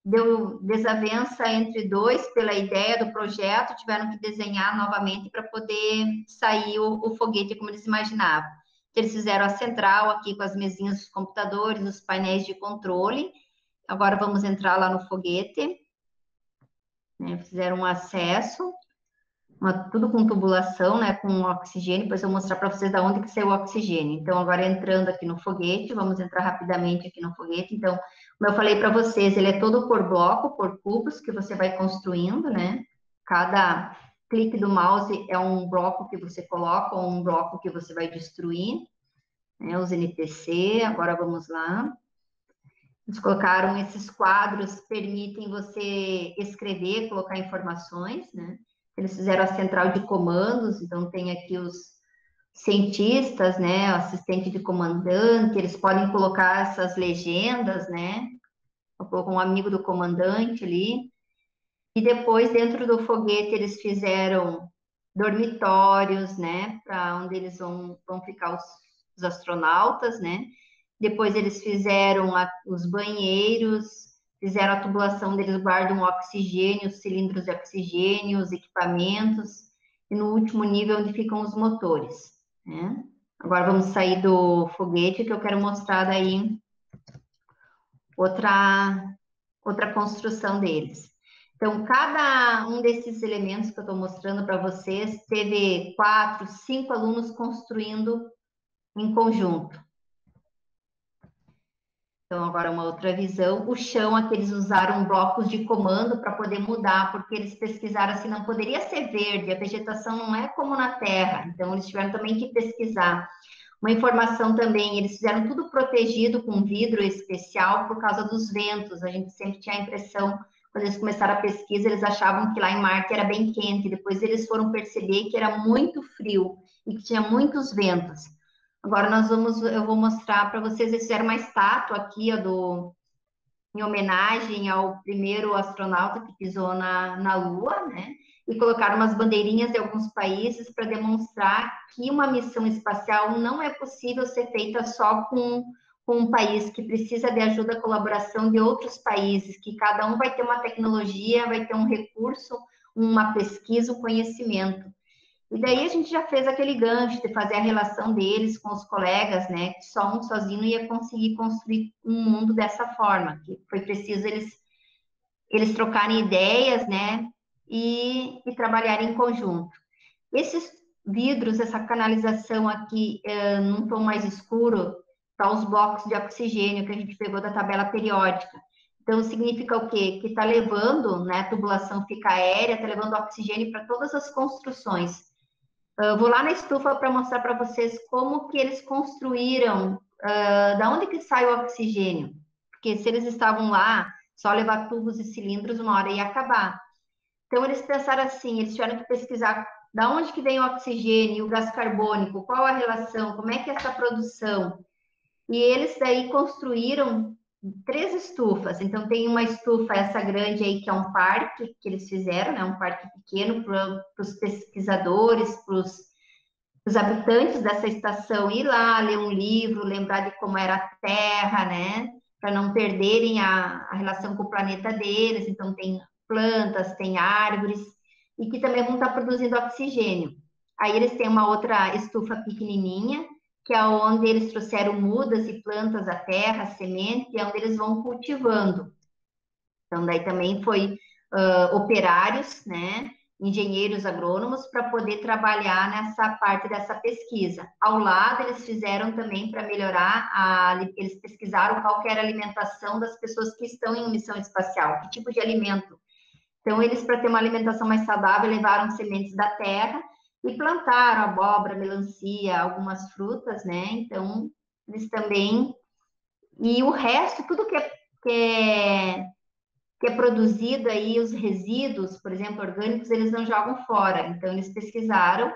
deu desavença entre dois pela ideia do projeto, tiveram que desenhar novamente para poder sair o foguete como eles imaginavam. Eles fizeram a central aqui com as mesinhas dos computadores, os painéis de controle. Agora vamos entrar lá no foguete. Né? Fizeram um acesso, tudo com tubulação, né? Com oxigênio. Depois eu vou mostrar para vocês de onde que saiu o oxigênio. Então, agora entrando aqui no foguete, vamos entrar rapidamente aqui no foguete. Então, como eu falei para vocês, ele é todo por bloco, por cubos que você vai construindo, né? Cada clique do mouse é um bloco que você coloca ou um bloco que você vai destruir, né? Os NPC, agora vamos lá. Eles colocaram esses quadros, permitem você escrever, colocar informações, né? Eles fizeram a central de comandos, então tem aqui os cientistas, né? O assistente de comandante, eles podem colocar essas legendas, né? Colocou um amigo do comandante ali. E depois, dentro do foguete, eles fizeram dormitórios, né, para onde eles vão ficar os astronautas, né. Depois eles fizeram os banheiros, fizeram a tubulação deles, guardam oxigênio, os cilindros de oxigênio, os equipamentos, e no último nível onde ficam os motores, né. Agora vamos sair do foguete, que eu quero mostrar daí outra construção deles. Então, cada um desses elementos que eu estou mostrando para vocês teve 4, 5 alunos construindo em conjunto. Então, agora uma outra visão. O chão, aqui eles usaram blocos de comando para poder mudar, porque eles pesquisaram assim, não poderia ser verde, a vegetação não é como na Terra. Então, eles tiveram também que pesquisar. Uma informação também, eles fizeram tudo protegido com vidro especial por causa dos ventos. A gente sempre tinha a impressão, quando eles começaram a pesquisa, eles achavam que lá em Marte era bem quente. Depois eles foram perceber que era muito frio e que tinha muitos ventos. Agora eu vou mostrar para vocês, eles fizeram uma estátua aqui ó, em homenagem ao primeiro astronauta que pisou na Lua, né? E colocaram umas bandeirinhas de alguns países para demonstrar que uma missão espacial não é possível ser feita só com um país, que precisa de ajuda, colaboração de outros países, que cada um vai ter uma tecnologia, vai ter um recurso, uma pesquisa, um conhecimento. E daí a gente já fez aquele gancho de fazer a relação deles com os colegas, né? Que só um sozinho ia conseguir construir um mundo dessa forma, que foi preciso eles trocarem ideias, né? E trabalharem em conjunto. Esses vidros, essa canalização aqui, num tom mais escuro, tá os blocos de oxigênio que a gente pegou da tabela periódica. Então, significa o quê? Que está levando, né, a tubulação fica aérea, está levando oxigênio para todas as construções. Eu vou lá na estufa para mostrar para vocês como que eles construíram, da onde que sai o oxigênio. Porque se eles estavam lá, só levar tubos e cilindros, uma hora ia acabar. Então, eles pensaram assim, eles tiveram que pesquisar da onde que vem o oxigênio e o gás carbônico, qual a relação, como é que é essa produção. E eles daí construíram 3 estufas. Então, tem uma estufa, essa grande aí, que é um parque que eles fizeram, né? Um parque pequeno para os pesquisadores, para os habitantes dessa estação ir lá, ler um livro, lembrar de como era a Terra, né? Para não perderem a relação com o planeta deles. Então, tem plantas, tem árvores, e que também vão estar produzindo oxigênio. Aí eles têm uma outra estufa pequenininha, que é onde eles trouxeram mudas e plantas à terra, semente, e é onde eles vão cultivando. Então, daí também foi operários, né, engenheiros agrônomos, para poder trabalhar nessa parte dessa pesquisa. Ao lado, eles fizeram também para melhorar, eles pesquisaram qual que era a alimentação das pessoas que estão em missão espacial, que tipo de alimento. Então, eles, para ter uma alimentação mais saudável, levaram sementes da terra e plantaram abóbora, melancia, algumas frutas, né? Então, eles também... E o resto, tudo que é produzido aí, os resíduos, por exemplo, orgânicos, eles não jogam fora. Então, eles pesquisaram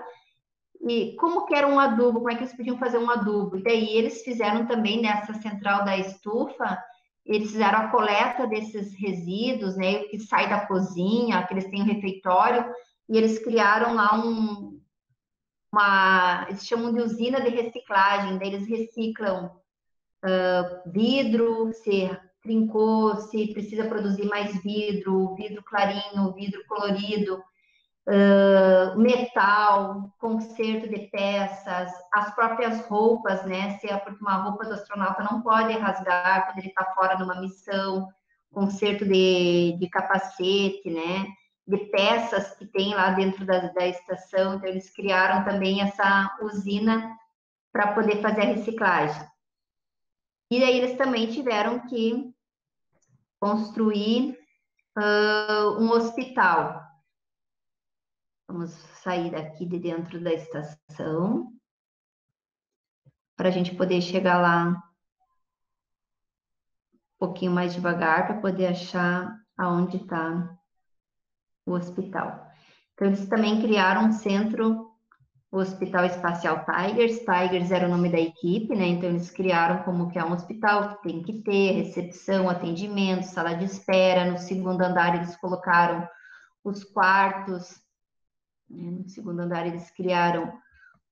e como que era um adubo, como é que eles podiam fazer um adubo. E daí eles fizeram também nessa central da estufa, eles fizeram a coleta desses resíduos, né, o que sai da cozinha, que eles têm um refeitório, e eles criaram lá eles chamam de usina de reciclagem, daí eles reciclam vidro, se trincou, se precisa produzir mais vidro, vidro clarinho, vidro colorido, metal, conserto de peças, as próprias roupas, né? Porque uma roupa do astronauta não pode rasgar quando ele está fora numa missão, conserto de capacete, né? De peças que tem lá dentro da estação. Então, eles criaram também essa usina para poder fazer a reciclagem. E aí eles também tiveram que construir um hospital. Vamos sair daqui de dentro da estação para a gente poder chegar lá um pouquinho mais devagar para poder achar aonde está o hospital. Então, eles também criaram um centro, o Hospital Espacial Tigers. Tigers era o nome da equipe, né? Então, eles criaram como que é um hospital que tem que ter recepção, atendimento, sala de espera. No segundo andar, eles colocaram os quartos, né? No segundo andar, eles criaram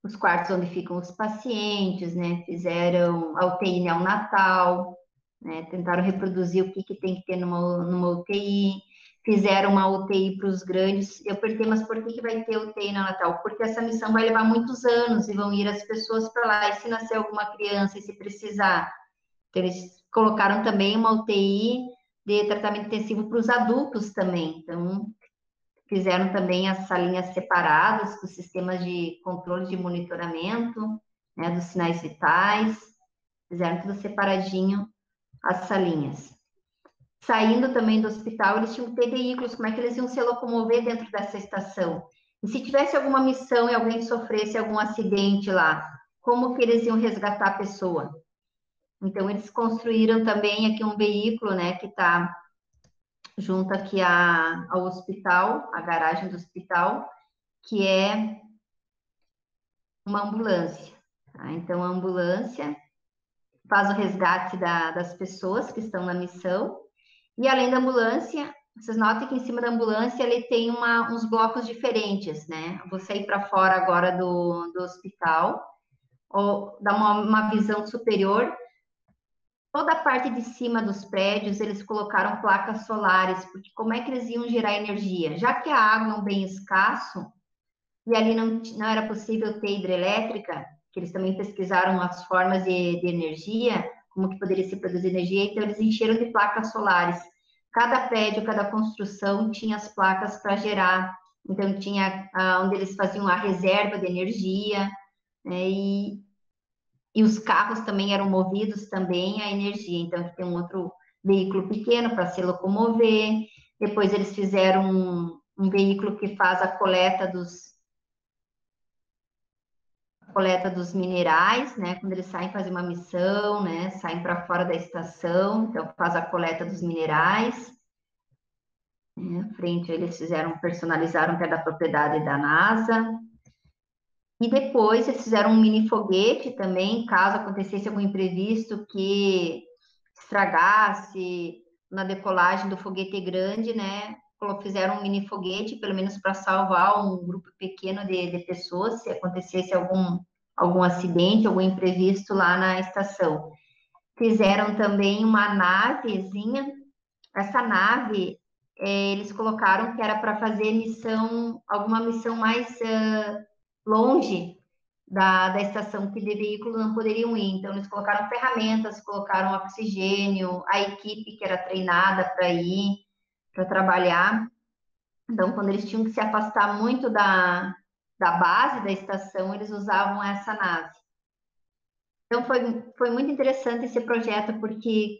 os quartos onde ficam os pacientes, né? Fizeram a UTI neonatal, né? Tentaram reproduzir o que tem que ter numa UTI, fizeram uma UTI para os grandes. Eu perguntei, mas por que vai ter UTI neonatal? Porque essa missão vai levar muitos anos e vão ir as pessoas para lá, e se nascer alguma criança e se precisar. Então, eles colocaram também uma UTI de tratamento intensivo para os adultos também. Então, fizeram também as salinhas separadas, com sistemas de controle de monitoramento, né, dos sinais vitais, fizeram tudo separadinho, as salinhas. Saindo também do hospital, eles tinham que ter veículos, como é que eles iam se locomover dentro dessa estação? E se tivesse alguma missão e alguém sofresse algum acidente lá, como que eles iam resgatar a pessoa? Então, eles construíram também aqui um veículo, né, que está junto aqui ao hospital, a garagem do hospital, que é uma ambulância. Tá? Então, a ambulância faz o resgate das pessoas que estão na missão, E além da ambulância, vocês notem que em cima da ambulância ele tem uns blocos diferentes, né? Vou sair para fora agora do hospital, ou dar uma visão superior. Toda a parte de cima dos prédios, eles colocaram placas solares, porque como é que eles iam gerar energia? Já que a água é um bem escasso, e ali não era possível ter hidrelétrica, que eles também pesquisaram as formas de energia, como que poderia se produzir energia, então eles encheram de placas solares. Cada prédio, cada construção tinha as placas para gerar, então tinha onde eles faziam a reserva de energia, né, e os carros também eram movidos também a energia, então tem um outro veículo pequeno para se locomover, depois eles fizeram um veículo que faz a coleta dos minerais, né? Quando eles saem fazer uma missão, né? Saem para fora da estação, então faz a coleta dos minerais. Né? Frente eles personalizaram que é da propriedade da NASA. E depois eles fizeram um mini foguete também, caso acontecesse algum imprevisto que estragasse na decolagem do foguete grande, né? Fizeram um mini foguete, pelo menos para salvar um grupo pequeno de pessoas, se acontecesse algum acidente, algum imprevisto lá na estação. Fizeram também uma navezinha. Essa nave, eles colocaram que era para fazer alguma missão mais longe da estação, que de veículos não poderiam ir. Então, eles colocaram ferramentas, colocaram oxigênio, a equipe que era treinada para ir, para trabalhar. Então, quando eles tinham que se afastar muito da base da estação, eles usavam essa nave. Então, foi muito interessante esse projeto, porque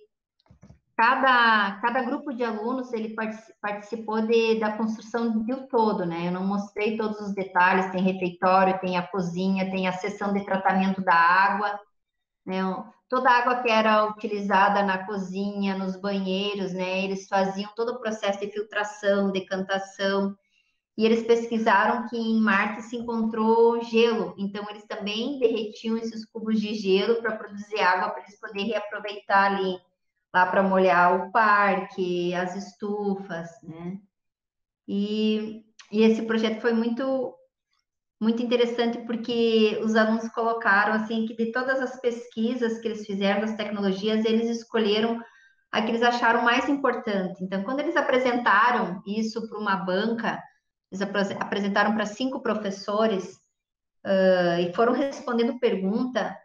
cada grupo de alunos ele participou da construção de um todo, né? Eu não mostrei todos os detalhes, tem refeitório, tem a cozinha, tem a seção de tratamento da água, né? Toda a água que era utilizada na cozinha, nos banheiros, né? Eles faziam todo o processo de filtração, decantação, e eles pesquisaram que em Marte se encontrou gelo, então eles também derretiam esses cubos de gelo para produzir água para eles poderem reaproveitar ali lá para molhar o parque, as estufas, né? E esse projeto foi muito interessante porque os alunos colocaram assim que de todas as pesquisas que eles fizeram das tecnologias, eles escolheram a que eles acharam mais importante. Então, quando eles apresentaram isso para uma banca, eles apresentaram para 5 professores e foram respondendo pergunta.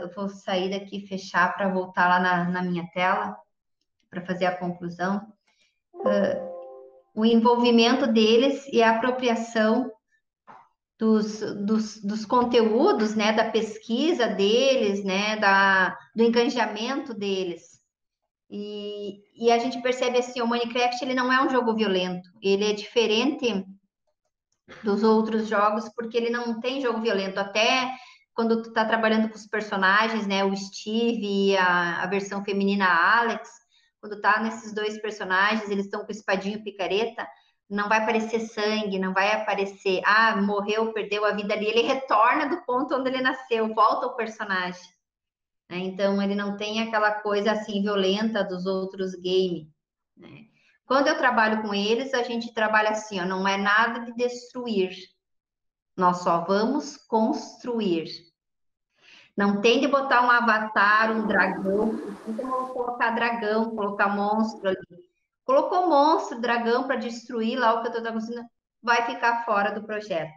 Eu vou sair daqui e fechar para voltar lá na minha tela para fazer a conclusão. O envolvimento deles e a apropriação dos conteúdos, né, da pesquisa deles, né, do engajamento deles. E a gente percebe assim, o Minecraft ele não é um jogo violento, ele é diferente dos outros jogos porque ele não tem jogo violento. Até quando tu tá trabalhando com os personagens, né, o Steve e a versão feminina a Alex, quando tá nesses dois personagens, eles estão com espadinho e picareta, não vai aparecer sangue, não vai aparecer, morreu, perdeu a vida ali, ele retorna do ponto onde ele nasceu, volta ao personagem. Né? Então, ele não tem aquela coisa assim violenta dos outros games. Né? Quando eu trabalho com eles, a gente trabalha assim, ó, não é nada de destruir, nós só vamos construir. Não tem de botar um avatar, um dragão, então colocar dragão, colocar monstro ali. Colocou monstro, dragão para destruir lá o que eu estou construindo, vai ficar fora do projeto.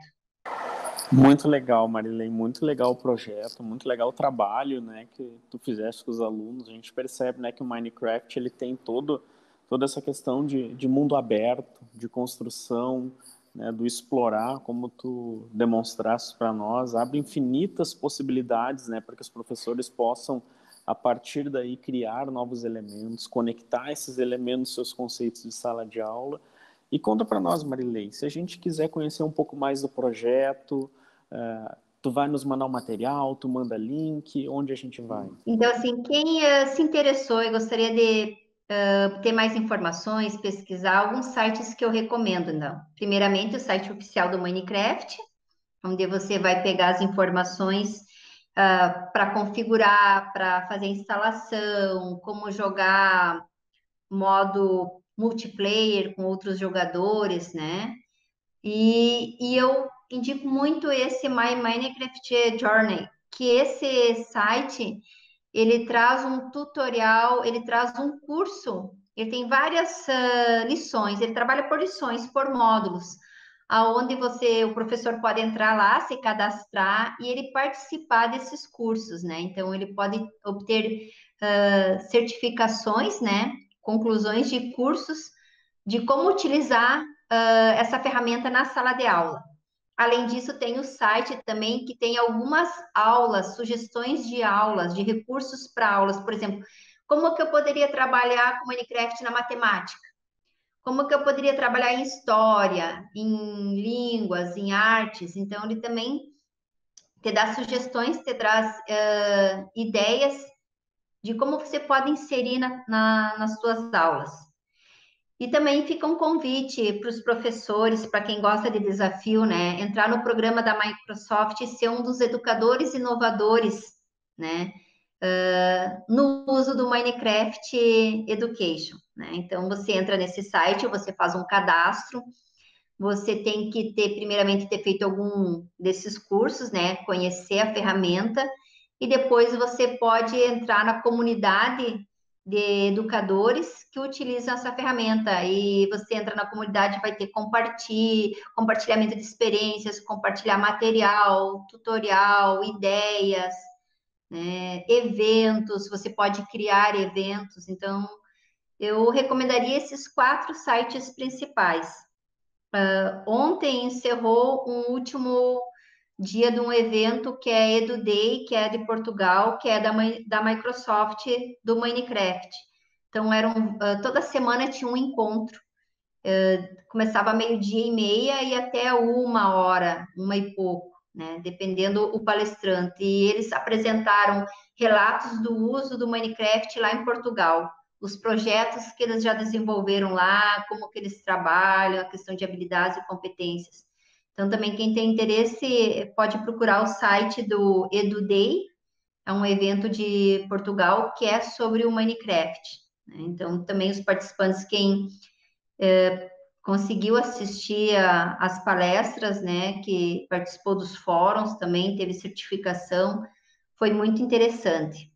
Muito legal, Marilene, muito legal o projeto, muito legal o trabalho, né, que tu fizeste com os alunos. A gente percebe, né, que o Minecraft ele tem toda essa questão de mundo aberto, de construção, né, do explorar, como tu demonstraste para nós, abre infinitas possibilidades, né, para que os professores possam, a partir daí, criar novos elementos, conectar esses elementos, seus conceitos de sala de aula. E conta para nós, Marilene, se a gente quiser conhecer um pouco mais do projeto, tu vai nos mandar o material, tu manda link, onde a gente vai? Então, assim, quem se interessou e gostaria de ter mais informações, pesquisar alguns sites que eu recomendo, não. Primeiramente, o site oficial do Minecraft, onde você vai pegar as informações para configurar, para fazer instalação, como jogar modo multiplayer com outros jogadores, né? E eu indico muito esse My Minecraft Journey, que esse site, ele traz um tutorial, ele traz um curso, ele tem várias lições, ele trabalha por lições, por módulos, aonde o professor pode entrar lá, se cadastrar e ele participar desses cursos, né? Então, ele pode obter certificações, né? Conclusões de cursos de como utilizar essa ferramenta na sala de aula. Além disso, tem o site também que tem algumas aulas, sugestões de aulas, de recursos para aulas. Por exemplo, como que eu poderia trabalhar com Minecraft na matemática? Como que eu poderia trabalhar em história, em línguas, em artes? Então, ele também te dá sugestões, te traz ideias de como você pode inserir nas suas aulas. E também fica um convite para os professores, para quem gosta de desafio, né? Entrar no programa da Microsoft e ser um dos educadores inovadores, né? No uso do Minecraft Education, né? Então, você entra nesse site, você faz um cadastro, você tem que ter, primeiramente, ter feito algum desses cursos, né? Conhecer a ferramenta, e depois você pode entrar na comunidade de educadores que utilizam essa ferramenta. E você entra na comunidade, vai ter compartilhamento de experiências, compartilhar material, tutorial, ideias, né? Eventos, você pode criar eventos. Então, eu recomendaria esses 4 sites principais. Ontem encerrou um último dia de um evento que é EduDay, que é de Portugal, que é da Microsoft do Minecraft. Então, toda semana tinha um encontro. Começava meio-dia e meia e até 1 hora, 1 e pouco, né? Dependendo o palestrante. E eles apresentaram relatos do uso do Minecraft lá em Portugal, os projetos que eles já desenvolveram lá, como que eles trabalham, a questão de habilidades e competências. Então, também quem tem interesse pode procurar o site do EduDay, é um evento de Portugal que é sobre o Minecraft, né? Então, também os participantes, quem conseguiu assistir as palestras, né, que participou dos fóruns também, teve certificação, foi muito interessante.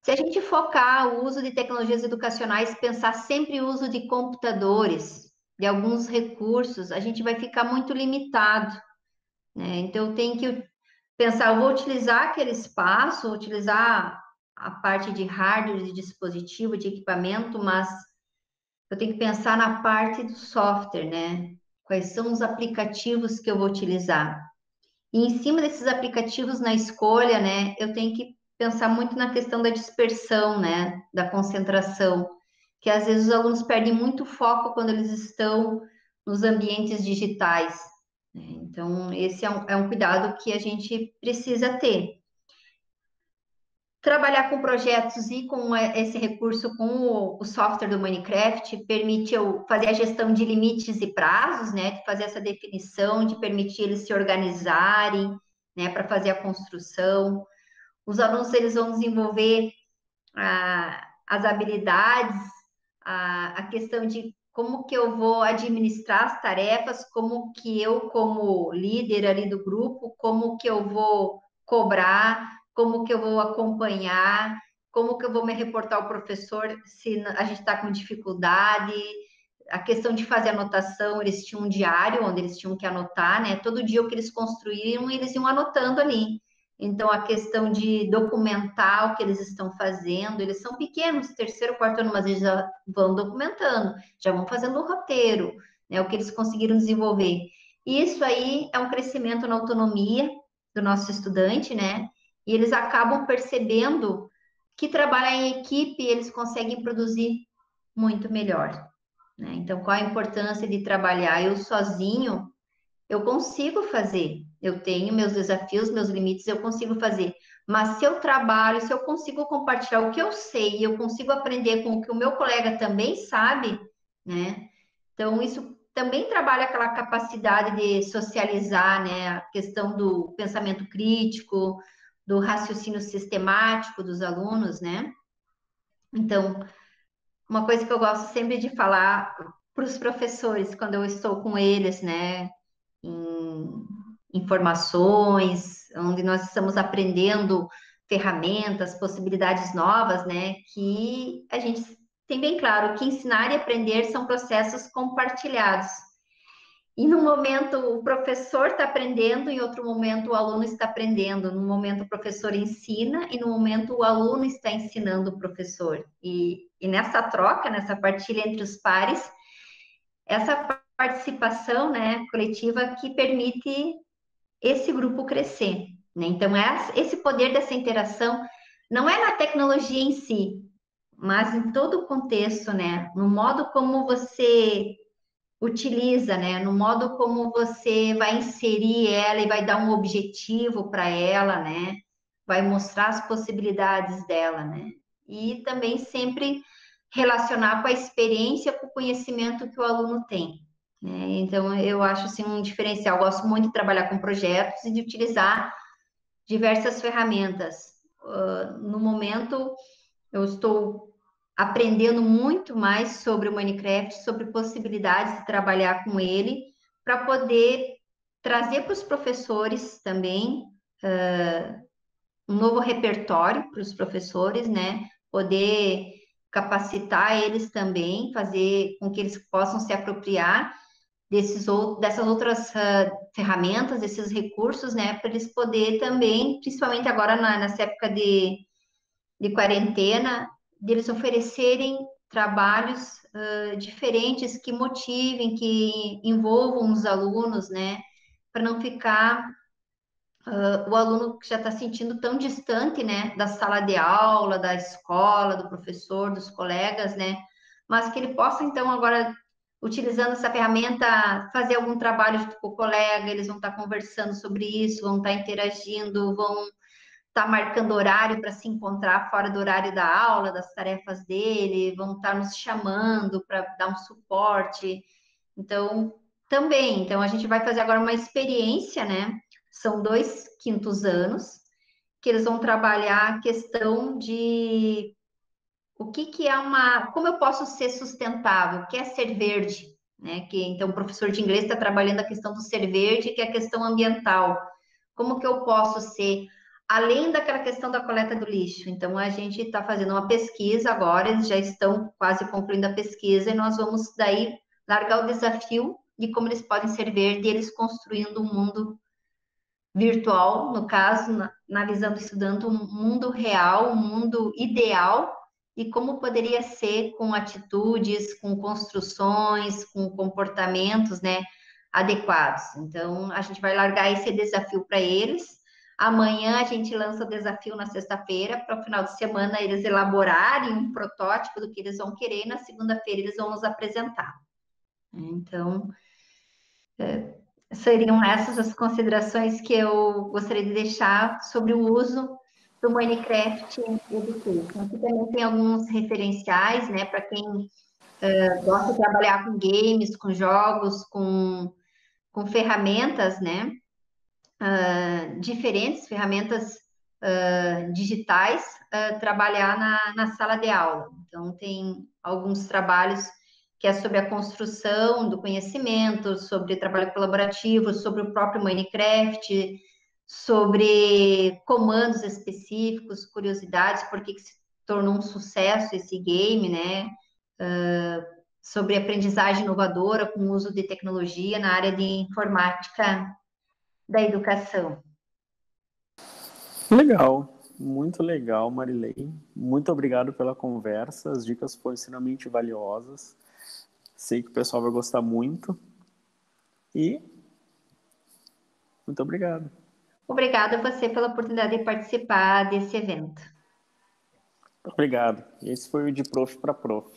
Se a gente focar o uso de tecnologias educacionais, pensar sempre o uso de computadores, de alguns recursos, a gente vai ficar muito limitado, né? Então, tem que pensar, eu vou utilizar aquele espaço, vou utilizar a parte de hardware, de dispositivo, de equipamento, mas eu tenho que pensar na parte do software, né? Quais são os aplicativos que eu vou utilizar? E em cima desses aplicativos na escolha, né, eu tenho que pensar muito na questão da dispersão, né, da concentração, que às vezes os alunos perdem muito foco quando eles estão nos ambientes digitais, né? Então, esse é um cuidado que a gente precisa ter. Trabalhar com projetos e com esse recurso, com o software do Minecraft, permite eu fazer a gestão de limites e prazos, né? De fazer essa definição, de permitir eles se organizarem, né? Para fazer a construção. Os alunos, eles vão desenvolver as habilidades, a questão de como que eu vou administrar as tarefas, como que eu, como líder ali do grupo, como que eu vou cobrar, como que eu vou acompanhar, como que eu vou me reportar ao professor se a gente está com dificuldade, a questão de fazer anotação, eles tinham um diário onde eles tinham que anotar, né? Todo dia o que eles construíram, eles iam anotando ali. Então, a questão de documentar o que eles estão fazendo, eles são pequenos, terceiro, quarto ano, mas eles já vão documentando, já vão fazendo o roteiro, né? O que eles conseguiram desenvolver. E isso aí é um crescimento na autonomia do nosso estudante, né? E eles acabam percebendo que trabalhar em equipe, eles conseguem produzir muito melhor, né? Então, qual a importância de trabalhar eu sozinho? Eu consigo fazer, eu tenho meus desafios, meus limites, eu consigo fazer. Mas se eu trabalho, se eu consigo compartilhar o que eu sei, eu consigo aprender com o que o meu colega também sabe, né? Então, isso também trabalha aquela capacidade de socializar, né? A questão do pensamento crítico, do raciocínio sistemático dos alunos, né? Então, uma coisa que eu gosto sempre de falar para os professores quando eu estou com eles, né, em informações, onde nós estamos aprendendo ferramentas, possibilidades novas, né, que a gente tem bem claro que ensinar e aprender são processos compartilhados. E no momento o professor está aprendendo, em outro momento o aluno está aprendendo. No momento o professor ensina e no momento o aluno está ensinando o professor. E nessa troca, nessa partilha entre os pares, essa participação, né, coletiva que permite esse grupo crescer. Né? Então, esse poder dessa interação não é na tecnologia em si, mas em todo o contexto, né? No modo como você utiliza, né? No modo como você vai inserir ela e vai dar um objetivo para ela, né? Vai mostrar as possibilidades dela, né? E também sempre relacionar com a experiência, com o conhecimento que o aluno tem. Né? Então, eu acho assim um diferencial. Eu gosto muito de trabalhar com projetos e de utilizar diversas ferramentas. No momento, eu estou aprendendo muito mais sobre o Minecraft, sobre possibilidades de trabalhar com ele, para poder trazer para os professores também um novo repertório para os professores, né? Poder capacitar eles também, fazer com que eles possam se apropriar dessas outras ferramentas, desses recursos, né? Para eles poder também, principalmente agora nessa época de quarentena, deles oferecerem trabalhos diferentes que motivem, que envolvam os alunos, né? Para não ficar o aluno que já está sentindo tão distante, né? Da sala de aula, da escola, do professor, dos colegas, né? Mas que ele possa, então, agora, utilizando essa ferramenta, fazer algum trabalho junto com o colega, eles vão estar conversando sobre isso, vão estar interagindo, vão estar marcando horário para se encontrar fora do horário da aula, das tarefas dele, vão estar nos chamando para dar um suporte. Então, também, então a gente vai fazer agora uma experiência, né? São 2 quintos anos que eles vão trabalhar a questão de o que é como eu posso ser sustentável, o que é ser verde, né? Que então o professor de inglês está trabalhando a questão do ser verde, que é a questão ambiental. Como que eu posso ser além daquela questão da coleta do lixo? Então a gente está fazendo uma pesquisa agora, eles já estão quase concluindo a pesquisa e nós vamos daí largar o desafio de como eles podem ser verde, eles construindo um mundo virtual, no caso, analisando, estudando um mundo real, um mundo ideal, e como poderia ser com atitudes, com construções, com comportamentos, né, adequados. Então, a gente vai largar esse desafio para eles. Amanhã a gente lança o desafio na sexta-feira, para o final de semana eles elaborarem um protótipo do que eles vão querer, e na segunda-feira eles vão nos apresentar. Então, seriam essas as considerações que eu gostaria de deixar sobre o uso do Minecraft Education. Aqui também tem alguns referenciais, né, para quem gosta de trabalhar com games, com jogos, com ferramentas, né, diferentes, ferramentas digitais, trabalhar na sala de aula. Então, tem alguns trabalhos que é sobre a construção do conhecimento, sobre trabalho colaborativo, sobre o próprio Minecraft, sobre comandos específicos, curiosidades, por que se tornou um sucesso esse game, né? Sobre aprendizagem inovadora com o uso de tecnologia na área de informática da educação. Legal, muito legal, Marilei. Muito obrigado pela conversa, as dicas foram extremamente valiosas. Sei que o pessoal vai gostar muito. E muito obrigado. Obrigada a você pela oportunidade de participar desse evento. Obrigado. Esse foi o De Prof para Prof.